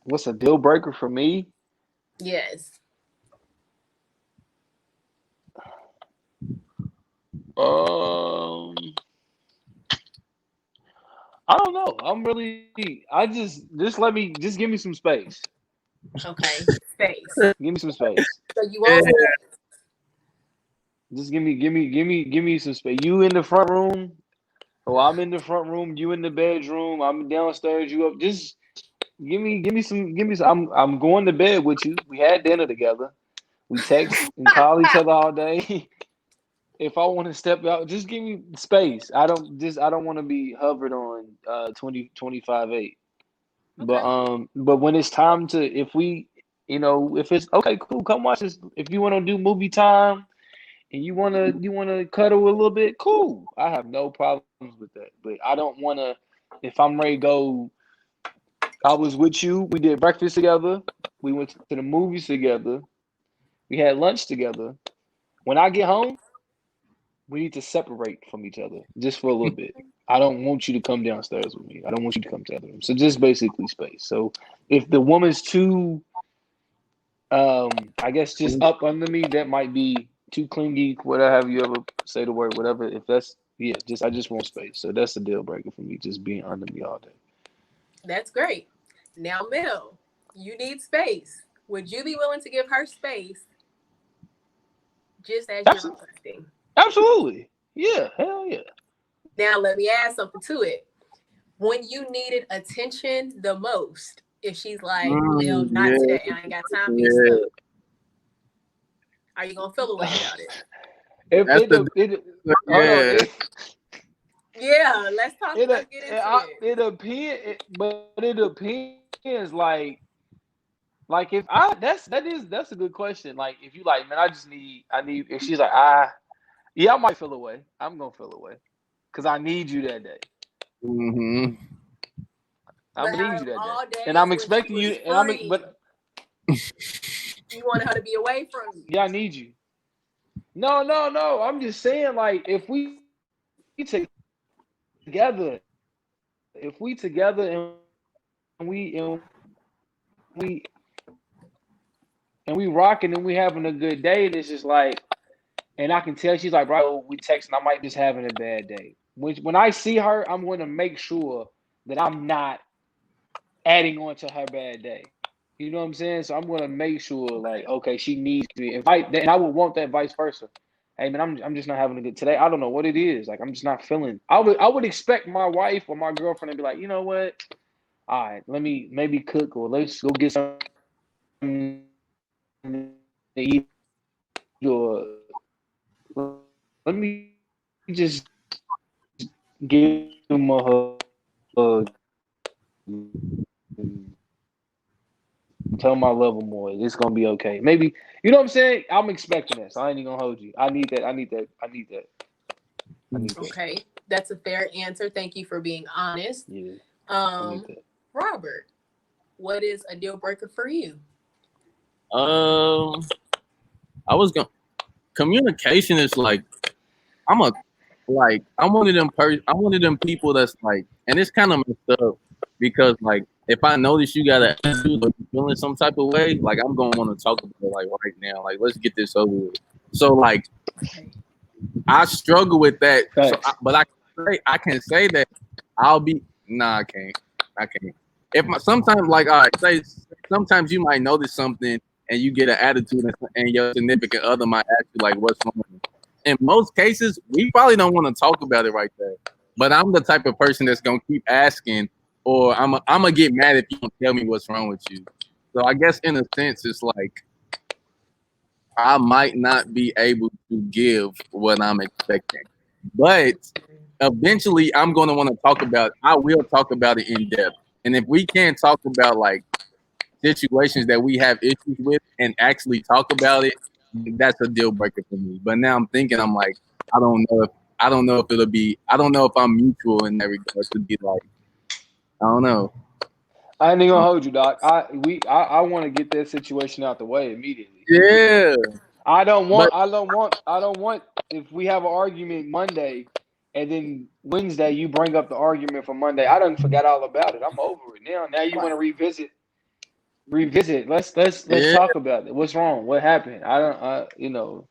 What's a deal breaker for me? Yes. Um, I don't know. I'm really. I just let me just give me some space. Okay. Space. Give me some space. So you Yeah, want space? Just give me some space. You in the front room, or I'm in the front room. You in the bedroom. I'm downstairs. You up. Just give me some. I'm going to bed with you. We had dinner together. We text and call each other all day. If I want to step out, just give me space. I don't want to be hovered on 20, 25, 8. Okay. But when it's time to, if we, if it's okay, cool, come watch this. If you want to do movie time and you wanna cuddle a little bit, cool. I have no problems with that. But I don't wanna. If I'm ready to go, I was with you. We did breakfast together. We went to the movies together. We had lunch together. When I get home, we need to separate from each other just for a little bit. I don't want you to come downstairs with me. I don't want you to come to the other room. So just basically space. So if the woman's too, I guess just up under me, that might be too clingy. Whatever you ever say the word, whatever. If that's I just want space. So that's the deal breaker for me. Just being under me all day. That's great. Now, Mel, you need space. Would you be willing to give her space just as you're Absolutely. requesting? Absolutely. Yeah. Hell yeah. Now, let me add something to it. When you needed attention the most, if she's like, Mel, not Yeah, today, I ain't got time for your yeah. stuff, are you gonna feel a way about it? If That's the it hold on. yeah. Yeah, let's talk. Let's get into it. It depends, but it depends. Like if that's a good question. Like if you like, man, I need. If she's like, yeah, I might feel away. I'm gonna feel away because I need you that day. Mm-hmm. I'm But gonna out need of you that day, all and days I'm when she expecting was you. free, But you wanted her to be away from you. yeah, I need you. No, no, no. I'm just saying, like, if we together, and we and we rocking and we having a good day, and it's just like, and I can tell she's like, bro, we texting. I might just having a bad day. When I see her, I'm going to make sure that I'm not adding on to her bad day. You know what I'm saying? So I'm going to make sure, like, Okay. okay, she needs me. And I would want that vice versa. Hey man, I'm just not having a good today. I don't know what it is. Like I'm just not feeling. I would expect my wife or my girlfriend to be like, you know what? All right, let me maybe cook or let's go get something to eat or let me just give him a hug and tell him I love him more. It's gonna be okay. Maybe you know what I'm saying? I'm expecting that, so I ain't even gonna hold you. I need that. I need that. I need that. I need that. Okay. That's a fair answer. Thank you for being honest. Yeah, I need Um, that. Robert, what is a deal breaker for you? Um, I was going. Communication is like I'm a I'm one of them I'm one of them people that's like, and it's kind of messed up because like if I notice you got an attitude or you feeling some type of way, like I'm gonna want to talk about it like right now. Like let's get this over with. So like Okay. I struggle with that. Facts. But I can say that I'll be nah. I can't. I can't. If my sometimes like all right, say sometimes you might notice something and you get an attitude and your significant other might ask you like, "What's wrong?" In most cases, we probably don't want to talk about it right there. But I'm the type of person that's gonna keep asking, or I'm gonna get mad if you don't tell me what's wrong with you. So I guess in a sense, it's like I might not be able to give what I'm expecting. But eventually I'm gonna want to talk about. I will talk about it in depth, and if we can't talk about like situations that we have issues with and actually talk about it, that's a deal breaker for me. But now I'm thinking, I'm like, I don't know if it'll be. I don't know if I'm mutual in that regard to be like, I don't know. I ain't even gonna hold you, Doc. I want to get that situation out the way immediately. Yeah, I don't but want if we have an argument Monday and then Wednesday you bring up the argument from Monday. I done forgot all about it. I'm over it now. Now you want to revisit. Let's yeah. talk about it. What's wrong? What happened? You know,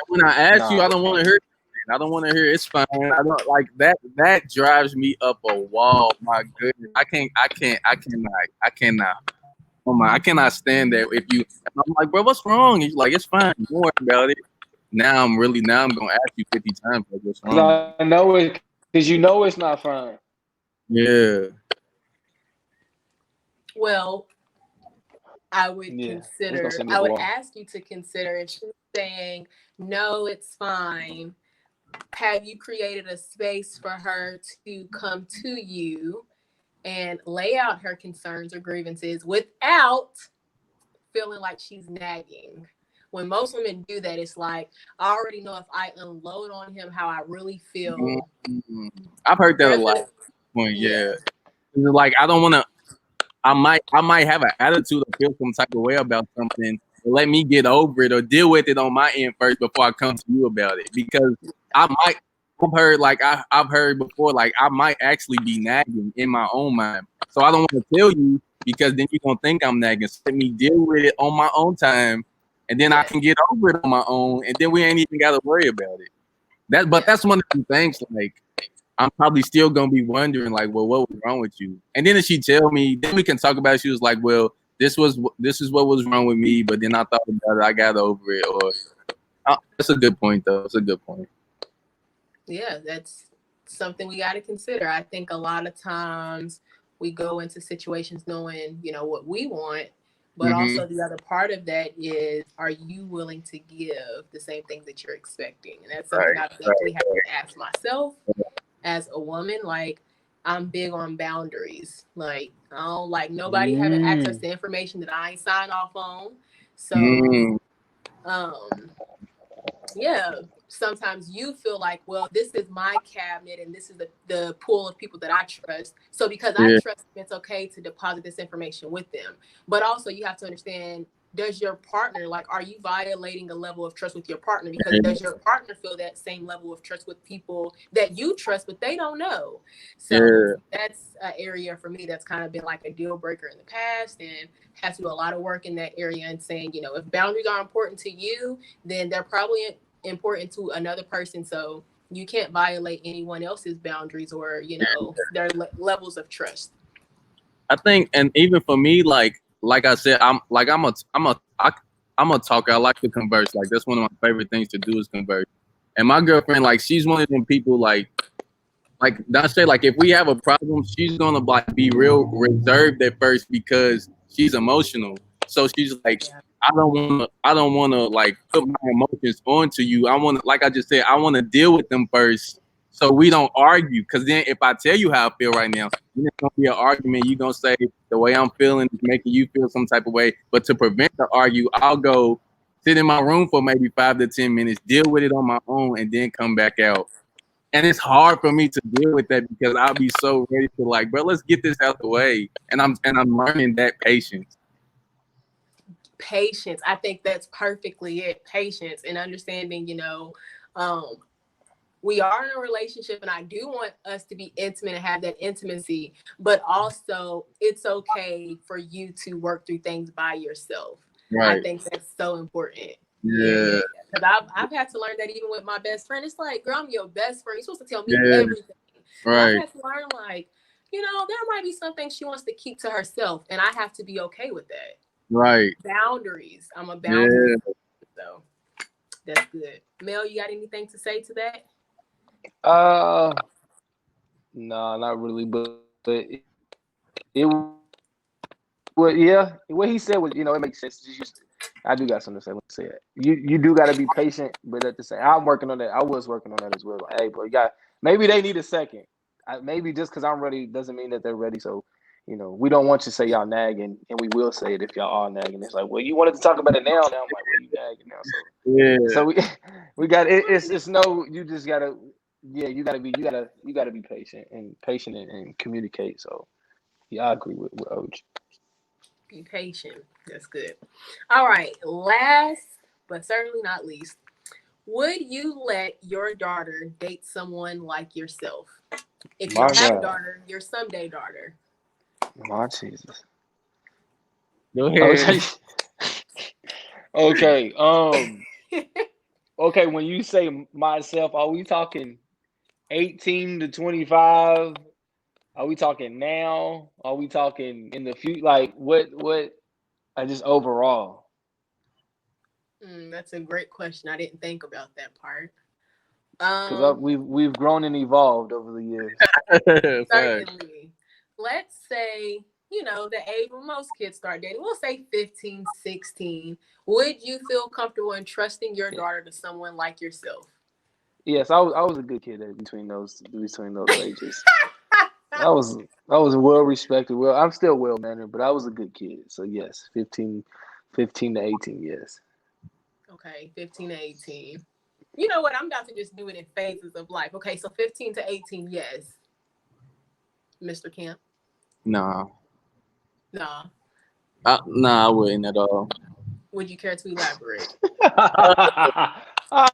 When I ask you, I nah. don't want to hear. I don't want to hear it's fine. I don't like that. That drives me up a wall. My goodness, I cannot. Oh my, I cannot stand that. If you, I'm like, bro, what's wrong? He's like, it's fine. Don't worry about it. Now I'm gonna ask you 50 times like, what's wrong? Cause I know it. Cause you know it's not fun. Yeah. Well, I would Yeah, it's gonna send me I up a would wall. ask you to consider if she's saying, no, it's fine. Have you created a space for her to come to you and lay out her concerns or grievances without feeling like she's nagging? When most women do that, it's like, I already know if I unload on him how I really feel. Mhm. I've heard that a There's lot. a, Point, yeah, yeah. It's like I don't want to. I might have an attitude or feel some type of way about something. Let me get over it or deal with it on my end first before I come to you about it. Because I might. I've heard before, like I might actually be nagging in my own mind. So I don't want to tell you because then you're gonna think I'm nagging. So let me deal with it on my own time, and then I yeah, can get over it on my own, and then we ain't even gotta worry about it. But yeah. that's one of the things. Like I'm probably still gonna be wondering, like, well, what was wrong with you? And then if she tell me, then we can talk about it. She was like, well, this is what was wrong with me, but then I thought about it, I got over it. Or that's a good point, though. It's a good point. Yeah, that's something we got to consider. I think a lot of times we go into situations knowing, what we want, but Mm-hmm. also the other part of that is, are you willing to give the same things that you're expecting? And that's something Right. I definitely have to ask myself as a woman. Like, I'm big on boundaries. Like, I don't like nobody having access Mm. to information that I ain't signed off on. So, Mm, um, yeah, sometimes you feel like, well, this is my cabinet and this is the pool of people that I trust, so because I yeah. trust them, it's okay to deposit this information with them. But also you have to understand, does your partner, like, are you violating a level of trust with your partner? Because does your partner feel that same level of trust with people that you trust but they don't know? So Yeah. that's an area for me that's kind of been like a deal breaker in the past, and has to do a lot of work in that area, and saying, if boundaries are important to you, then they're probably important to another person. So you can't violate anyone else's boundaries or, their levels of trust. I think, and even for me, like I said, I'm a talker. I like to converse. Like that's one of my favorite things to do is converse. And my girlfriend, like, she's one of them people, like I say, like if we have a problem, she's gonna like be real reserved at first because she's emotional. So she's like, Yeah. I don't wanna like put my emotions onto you. I wanna, like I just said, I wanna deal with them first so we don't argue. Cause then if I tell you how I feel right now, then it's gonna be an argument. You're gonna say the way I'm feeling is making you feel some type of way. But to prevent the argue, I'll go sit in my room for maybe 5 to 10 minutes, deal with it on my own, and then come back out. And it's hard for me to deal with that because I'll be so ready to like, bro, let's get this out the way. And I'm learning that patience. Patience. I think that's perfectly it. Patience and understanding, um, we are in a relationship and I do want us to be intimate and have that intimacy, but also it's okay for you to work through things by yourself. I Right. think that's so important. Yeah, yeah, Yeah. yeah. Because I've had to learn that even with my best friend. It's like, girl, I'm your best friend. You're supposed to tell me Yeah. everything. But I've Right. had to learn, like, there might be some things she wants to keep to herself, and I have to be okay with that. Right. Boundaries. I'm a boundary. Yeah. So that's good. Mel, you got anything to say to that? Uh, no, not really. But it well, yeah. What he said was, it makes sense. I do got something to say. Let me say it. You do got to be patient, but at the same, I'm working on that. I was working on that as well. Like, hey, bro, Maybe they need a second. Maybe just because I'm ready doesn't mean that they're ready. So, we don't want you to say y'all nagging, and we will say it if y'all are nagging. It's like, well, you wanted to talk about it now. Now I'm like, well, you nagging now. So Yeah. we got it. It's no. You just gotta. Yeah, you gotta be patient and communicate. So yeah, I agree with OG. Be patient. That's good. All right. Last but certainly not least, would you let your daughter date someone like yourself? If you My don't have a God, daughter, your someday daughter. my Jesus. Go ahead. Okay. Okay. When you say myself, are we talking 18 to 25? Are we talking now? Are we talking in the future? Like what? I just overall. That's a great question. I didn't think about that part. Because Um, we've grown and evolved over the years. Facts. Certainly. Let's say, the age when most kids start dating, we'll say 15, 16. Would you feel comfortable in trusting your daughter to someone like yourself? Yes, I was a good kid between those ages. I was well respected. Well, I'm still well mannered, but I was a good kid. So yes, 15 to 18. Yes. Okay, 15 to 18. You know what? I'm about to just do it in phases of life. Okay, so 15 to 18, yes. Mr. Camp? Nah. Nah. Nah, I wouldn't at all. Would you care to elaborate? Uh,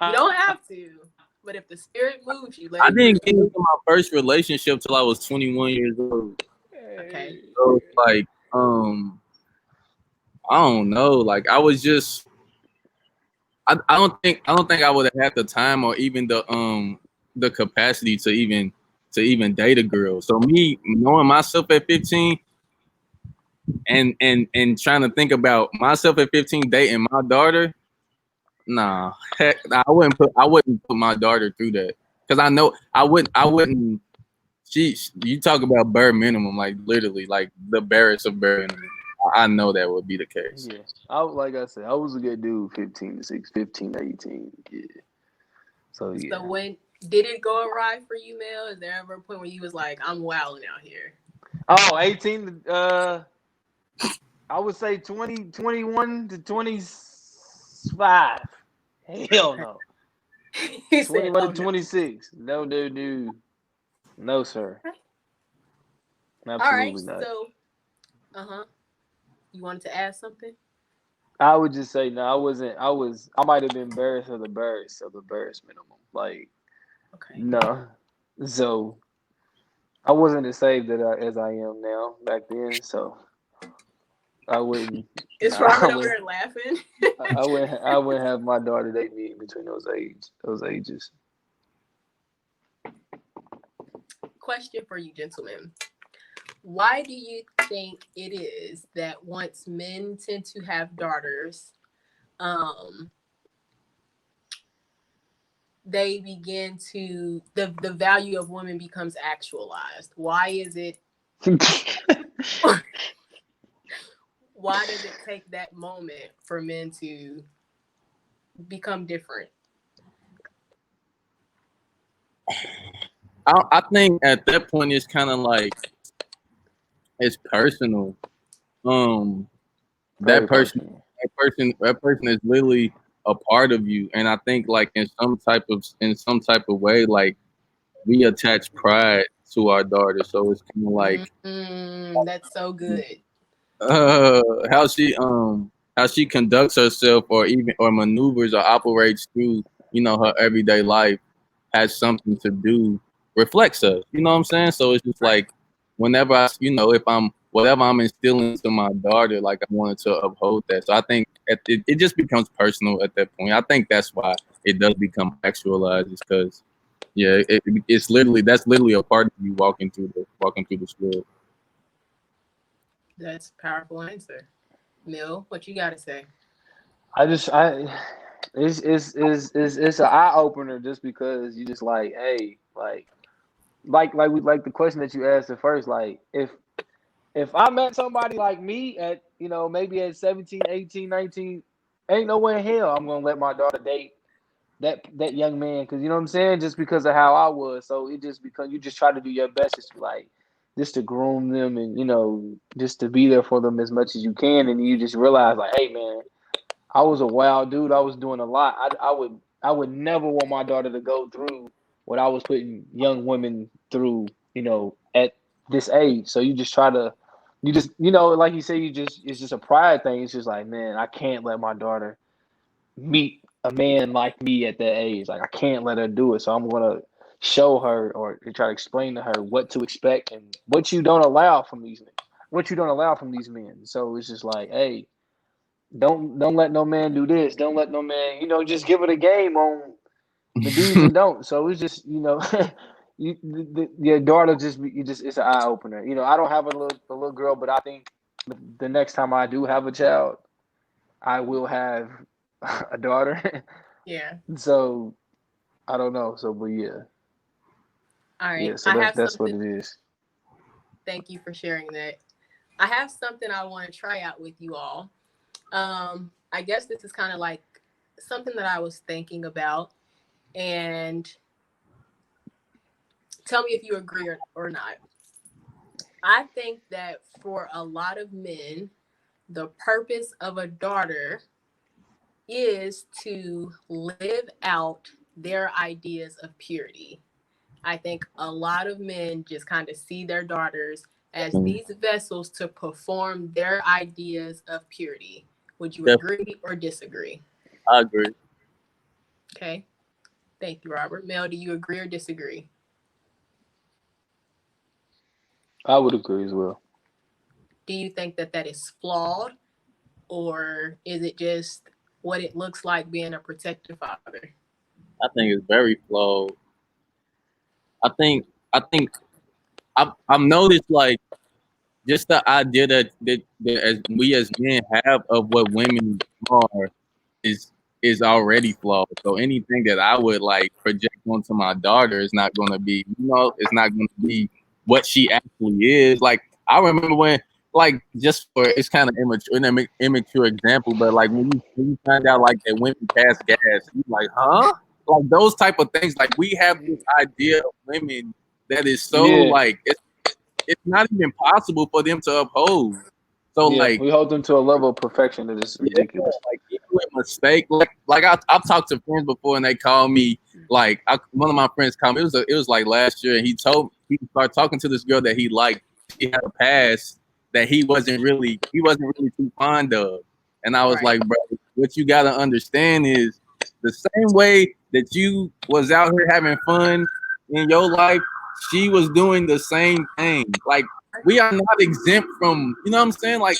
You don't have to, but if the spirit moves you, let I it didn't move. get into my first relationship till I was 21 years old. Okay. So it's like, I don't know. Like I was just, I don't think I would have had the time or even the capacity to even date a girl. So me knowing myself at 15 and trying to think about myself at 15 dating my daughter, nah, heck, nah, I wouldn't put my daughter through that because I wouldn't. You talk about bare minimum, like literally, like the barest of bare minimum. I know that would be the case. Yeah, like I said, I was a good dude. 15 to 18. Yeah. So So yeah. when did it go awry for you, Mel? Is there ever a point where you was like, I'm wilding out here? Oh, 18. I would say 21 to 25. Hell Okay. no. He said, 21 oh to no. 26. No, no, no. No, sir. All right. Absolutely not. So, uh-huh. You wanted to add something? I would just say no. I wasn't. I might have been embarrassed of the birds minimum. Like Okay. no. So I wasn't as saved as I am now back then. So I wouldn't. Is I Robert over would. there laughing? I wouldn't have my daughter date me in between those ages. Question for you, gentlemen. Why do you think it is that once men tend to have daughters, um, they begin to the value of women becomes actualized? Why is it why does it take that moment for men to become different? I think at that point it's kind of like it's personal. Um, that Very person, personal. that person is literally a part of you, and I think like in some type of way, like we attach pride to our daughter, so it's kind of like That's so good. uh, how she how she conducts herself or maneuvers or operates through her everyday life has something to do reflects us. You know what I'm saying? So it's just Right. like whenever if I'm whatever I'm instilling to my daughter, like I wanted to uphold that. So I think it just becomes personal at that point. I think that's why it does become actualized, is because yeah, it's literally that's literally a part of you walking through the world. That's a powerful answer. Mill, what you gotta say? I just I it's an eye opener just because you just like hey like the question that you asked at first like if I met somebody like me at maybe at 17, 18, 19, ain't no way in hell I'm gonna let my daughter date that young man, because you know what I'm saying, just because of how I was. So it just because you just try to do your best, just to like just to groom them and just to be there for them as much as you can, and you just realize like, hey man, I was a wild dude. I was doing a lot. I would never want my daughter to go through what I was putting young women through, at this age. So you just try to, like you say, it's just a pride thing. It's just like, man, I can't let my daughter meet a man like me at that age. Like I can't let her do it. So I'm gonna show her or try to explain to her what to expect and what you don't allow from these men. So it's just like, hey, don't let no man do this. Don't let no man, just give it a game on the do's and don'ts. So it's just, your daughter it's an eye opener. I don't have a little girl, but I think the next time I do have a child, I will have a daughter. Yeah. So I don't know. So, but yeah, All right. So I have that's what something. it is. Thank you for sharing that. I have something I want to try out with you all. I guess this is kind of like something that I was thinking about, and tell me if you agree or not. I think that for a lot of men, the purpose of a daughter is to live out their ideas of purity. I think a lot of men just kind of see their daughters as these vessels to perform their ideas of purity. Would you Definitely, agree or disagree? I agree. Okay. Thank you, Robert. Mel, do you agree or disagree? I would agree as well. Do you think that that is flawed, or is it just what it looks like being a protective father? I think it's very flawed. I think I've noticed like just the idea that as we as men have of what women are is is already flawed. So anything that I would like project onto my daughter is not gonna be, it's not gonna be what she actually is. Like I remember when, like, just for it's kind of immature example, but like when you find out like that women pass gas, you like, huh? Like those type of things. Like we have this idea of women that is so Yeah, like it's not even possible for them to uphold. So yeah. like We hold them to a level of perfection that is yeah, ridiculous. like even with mistake, like I've talked to friends before, and they call me like one of my friends called me. It was like last year, and he started talking to this girl that he liked. She had a past that he wasn't really too fond of, and I was Right. like, bro, what you gotta understand is the same way that you was out here having fun in your life, she was doing the same thing. Like we are not exempt from, you know what I'm saying? Like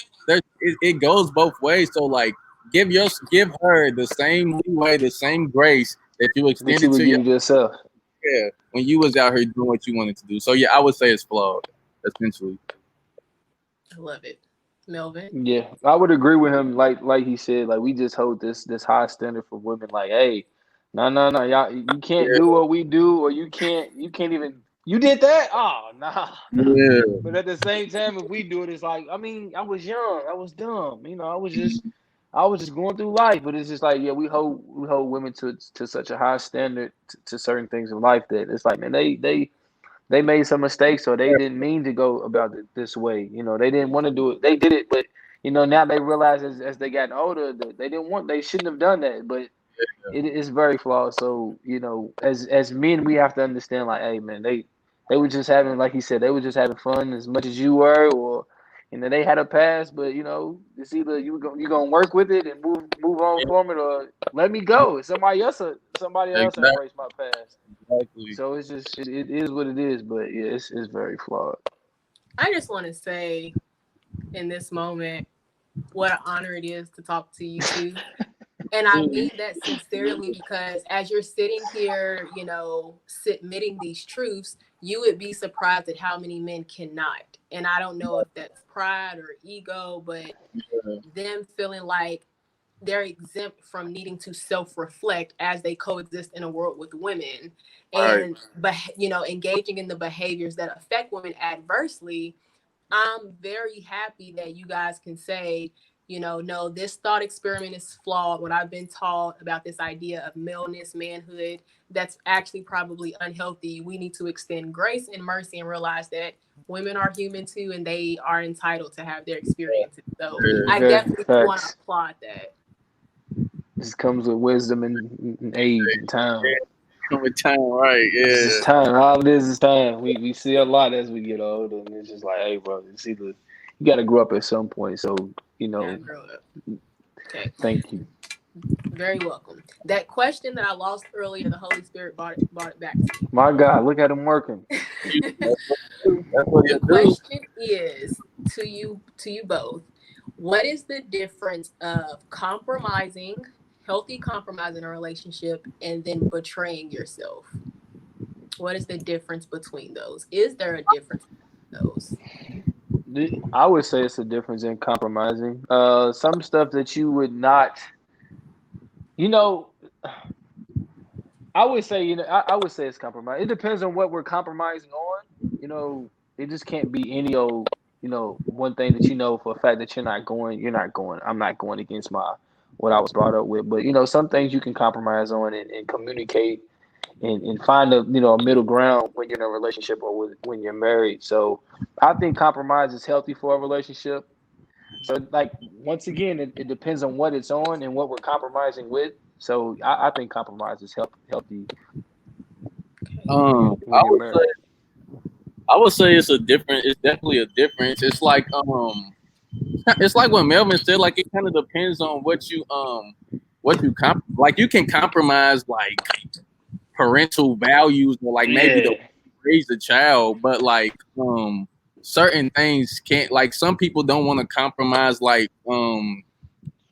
it goes both ways. So like give her the same leeway, the same grace that you That you extended would to your give yourself. when you was out here doing what you wanted to do. So yeah, I would say it's flawed, essentially. I love it. Melvin? Yeah, I would agree with him. Like he said, like we just hold this high standard for women. Like, hey, no, y'all, you can't do Yeah, what we do, or you can't even. You did that? Oh, nah. yeah, But at the same time, if we do it, it's like, I mean, I was young, I was dumb, I was just going through life. But it's just like, yeah, we hold women to such a high standard to certain things in life that it's like, man, they made some mistakes or they didn't mean to go about it this way. They didn't want to do it. They did it, but now they realize as they got older that they shouldn't have done that. But it is very flawed. So, as men, we have to understand, like, hey man, they were just having, like he said, they were just having fun as much as you were, or they had a past, but it's either you gonna work with it and move on yeah, from it, or let me go. Somebody else exactly, embrace my past. exactly. So it's just it is what it is, but yeah, it's very flawed. I just want to say in this moment what an honor it is to talk to you two. And I Mhm. mean that sincerely because as you're sitting here, submitting these truths, you would be surprised at how many men cannot. And I don't know if that's pride or ego, but Yeah, them feeling like they're exempt from needing to self-reflect as they coexist in a world with women right. and engaging in the behaviors that affect women adversely. I'm very happy that you guys can say, no, this thought experiment is flawed. What I've been taught about this idea of maleness, manhood, that's actually probably unhealthy. We need to extend grace and mercy and realize that women are human too, and they are entitled to have their experiences. So I definitely want to applaud that. This comes with wisdom and age and time. With time, right? Yeah. It's time. All it is time. We see a lot as we get older, and it's just like, hey, bro, you got to grow up at some point. So, Yeah, grow up. Okay. Thank you. Very welcome. That question that I lost earlier, the Holy Spirit brought it back to me. My God, look at him working. The question is to you both. What is the difference of compromising, healthy compromise in a relationship, and then betraying yourself? What is the difference between those? Is there a difference between those? I would say it's a difference in compromising. Some stuff that you would not, I would say, I would say it's compromise. It depends on what we're compromising on. It just can't be any old, one thing that for a fact that you're not going. I'm not going against what I was brought up with. But, some things you can compromise on and communicate and find a middle ground when you're in a relationship or when you're married. So I think compromise is healthy for a relationship. So like once again, it depends on what it's on and what we're compromising with. So I think compromise is healthy. I would say it's definitely a difference. It's like what Melvin said. Like it kind of depends on what you like. You can compromise like parental values or like maybe to raise a child, but like certain things can't. Like some people don't want to compromise like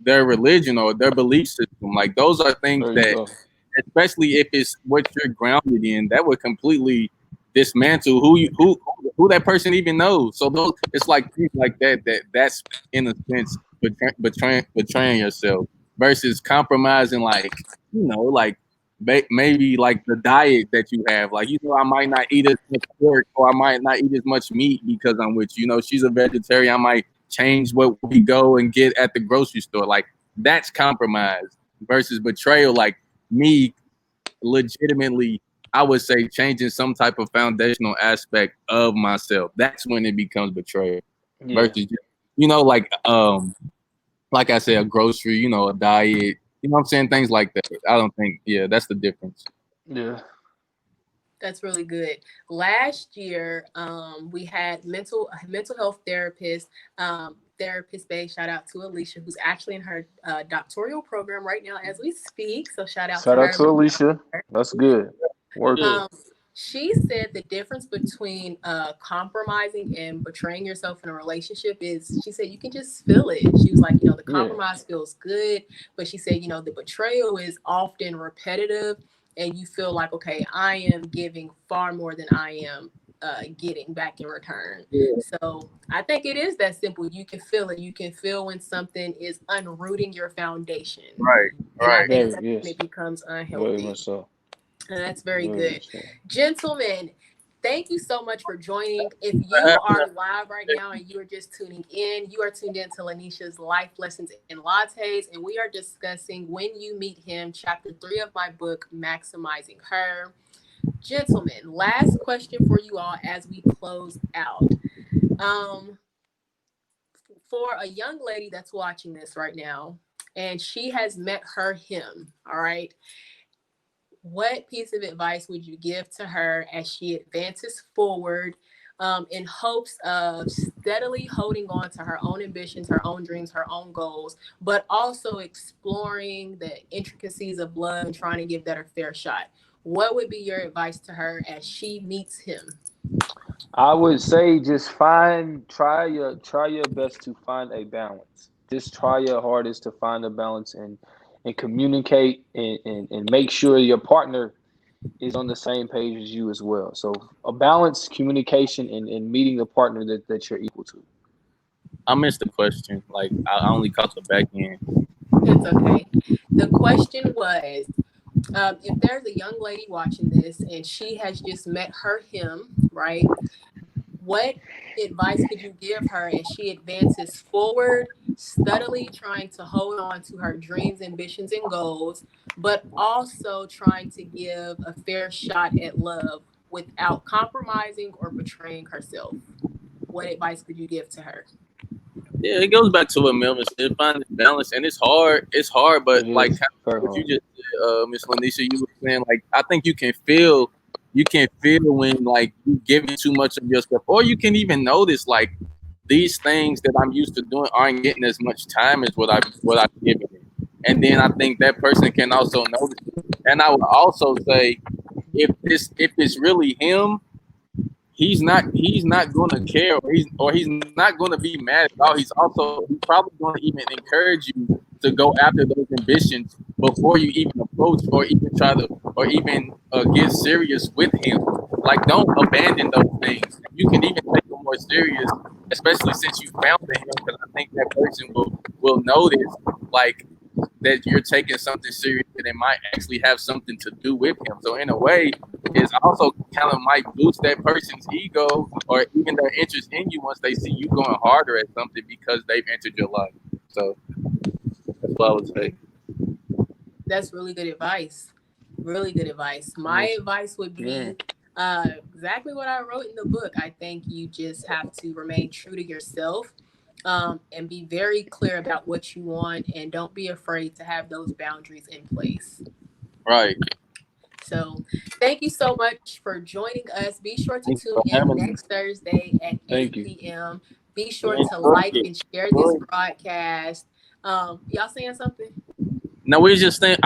their religion or their belief system. Like those are things that, especially if it's what you're grounded in, that would completely dismantle who that person even knows. So those, it's like things like that's in a sense betraying yourself versus compromising, like like maybe like the diet that you have. Like I might not eat as much pork or I might not eat as much meat because I'm with you. She's a vegetarian. I might change what we go and get at the grocery store. Like that's compromise versus betrayal. Like me legitimately, I would say changing some type of foundational aspect of myself. That's when it becomes betrayal. Versus like I said, a grocery, a diet, what I'm saying, things like that. I don't think, that's the difference. Yeah. That's really good. Last year, we had mental health therapist, therapist Bay. Shout out to Alicia, who's actually in her doctoral program right now as we speak. So shout out to her. Shout out to Alicia. That's good. She said the difference between compromising and betraying yourself in a relationship is, she said, you can just feel it. She was like, the compromise feels good, but she said, the betrayal is often repetitive. And you feel like, okay, I am giving far more than I am getting back in return. So I think it is that simple. You can feel it. You can feel when something is unrooting your foundation. Right. I think that's when it becomes unhealthy. Very so. And that's very good. So. Gentlemen, thank you so much for joining. If you are live right now and you are just tuning in, you are tuned in to Lanisha's Life Lessons in Lattes, and we are discussing When You Meet Him, Chapter 3 of my book, Maximizing Her. Gentlemen, last question for you all as we close out. For a young lady that's watching this right now, and she has met her him, all right? What piece of advice would you give to her as she advances forward in hopes of steadily holding on to her own ambitions, her own dreams, her own goals, but also exploring the intricacies of love and trying to give that a fair shot? What would be your advice to her as she meets him? I would say just try your best to find a balance. Just try your hardest to find a balance and communicate and make sure your partner is on the same page as you as well. So a balanced communication and meeting a partner that you're equal to. I missed the question. Like I only caught the back end. It's okay. The question was, if there's a young lady watching this and she has just met him, right? What advice could you give her as she advances forward, steadily trying to hold on to her dreams, ambitions, and goals, but also trying to give a fair shot at love without compromising or betraying herself? What advice could you give to her? Yeah, it goes back to what Melvin said. Find the balance, and it's hard. It's hard, but It like is kind of very what you hard. just said, Miss Lanisha, you were saying like I think you can feel when like you giving too much of yourself, or you can even notice like these things that I'm used to doing aren't getting as much time as what I've given it. And then I think that person can also notice it. And I would also say if it's really him, he's not going to care, or he's not going to be mad at all. He's probably going to even encourage you to go after those ambitions before you even approach or even try to or even get serious with him. Like, don't abandon those things. You can even take them more serious, especially since you found him, because I think that person will notice like that you're taking something serious and it might actually have something to do with him. So in a way, it's also kind of might boost that person's ego or even their interest in you once they see you going harder at something because they've entered your life. So that's what I would say. That's really good advice. Really good advice. My Yes. advice would Yeah. be exactly what I wrote in the book. I think you just have to remain true to yourself, and be very clear about what you want, and don't be afraid to have those boundaries in place. Right. So, thank you so much for joining us. Be sure to Thanks tune for in having me. next Thursday at Thank 8 you. p.m. Be I sure to enjoyed like it. and share this broadcast. Y'all saying something? No, I was just saying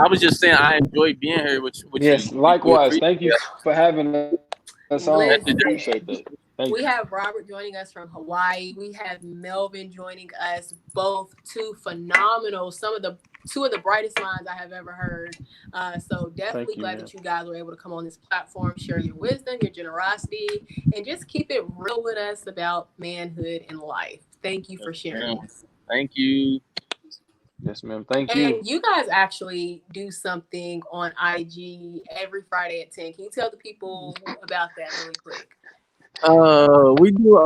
I enjoyed being here with you. Yes, We likewise. appreciate Thank you for having us on. Appreciate Listen, that. Thank you. we have Robert joining us from Hawaii. We have Melvin joining us. Both two phenomenal, two of the brightest minds I have ever heard. So definitely Thank you, glad man. that you guys were able to come on this platform, share your wisdom, your generosity, and just keep it real with us about manhood and life. Thank you for Yeah. sharing. Thank you. Yes, ma'am. Thank And you. you guys actually do something on IG every Friday at 10. Can you tell the people about that really quick? We do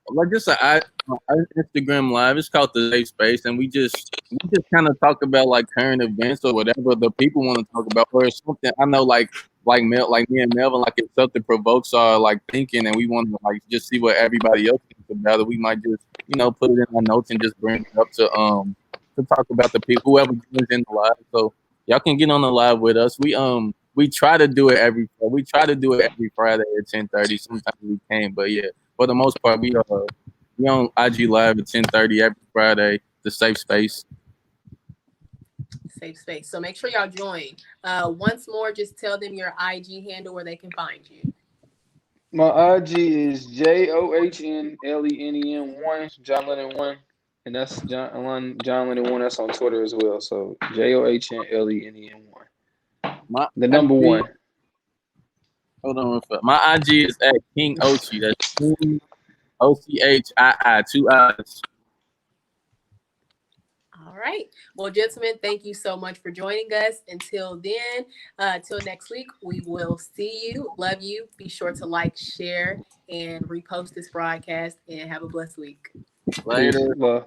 like just a Instagram live. It's called the Safe Space, and we just kind of talk about like current events or whatever the people want to talk about, or it's something I know like me and Melvin, like it's something provokes our like thinking, and we want to like just see what everybody else thinks about it. We might just put it in our notes and just bring it up to talk about the people whoever joins in the live. So y'all can get on the live with us. We try to do it every Friday at 10:30. Sometimes we can't, but yeah, for the most part, we on IG live at 10:30 every Friday. The safe space. Safe space. So make sure y'all join. Once more, just tell them your IG handle where they can find you. My IG is JOHNLENEN1, John Lennon 1. And that's John Lennon 1. That's on Twitter as well. So JOHNLENEN1. My The number IG, one. hold on, my IG is at King Ochi. That's King OCHII, two eyes. All right. Well, gentlemen, thank you so much for joining us. Until then, till next week, we will see you. Love you. Be sure to like, share, and repost this broadcast, and have a blessed week. Peace. Later. Love.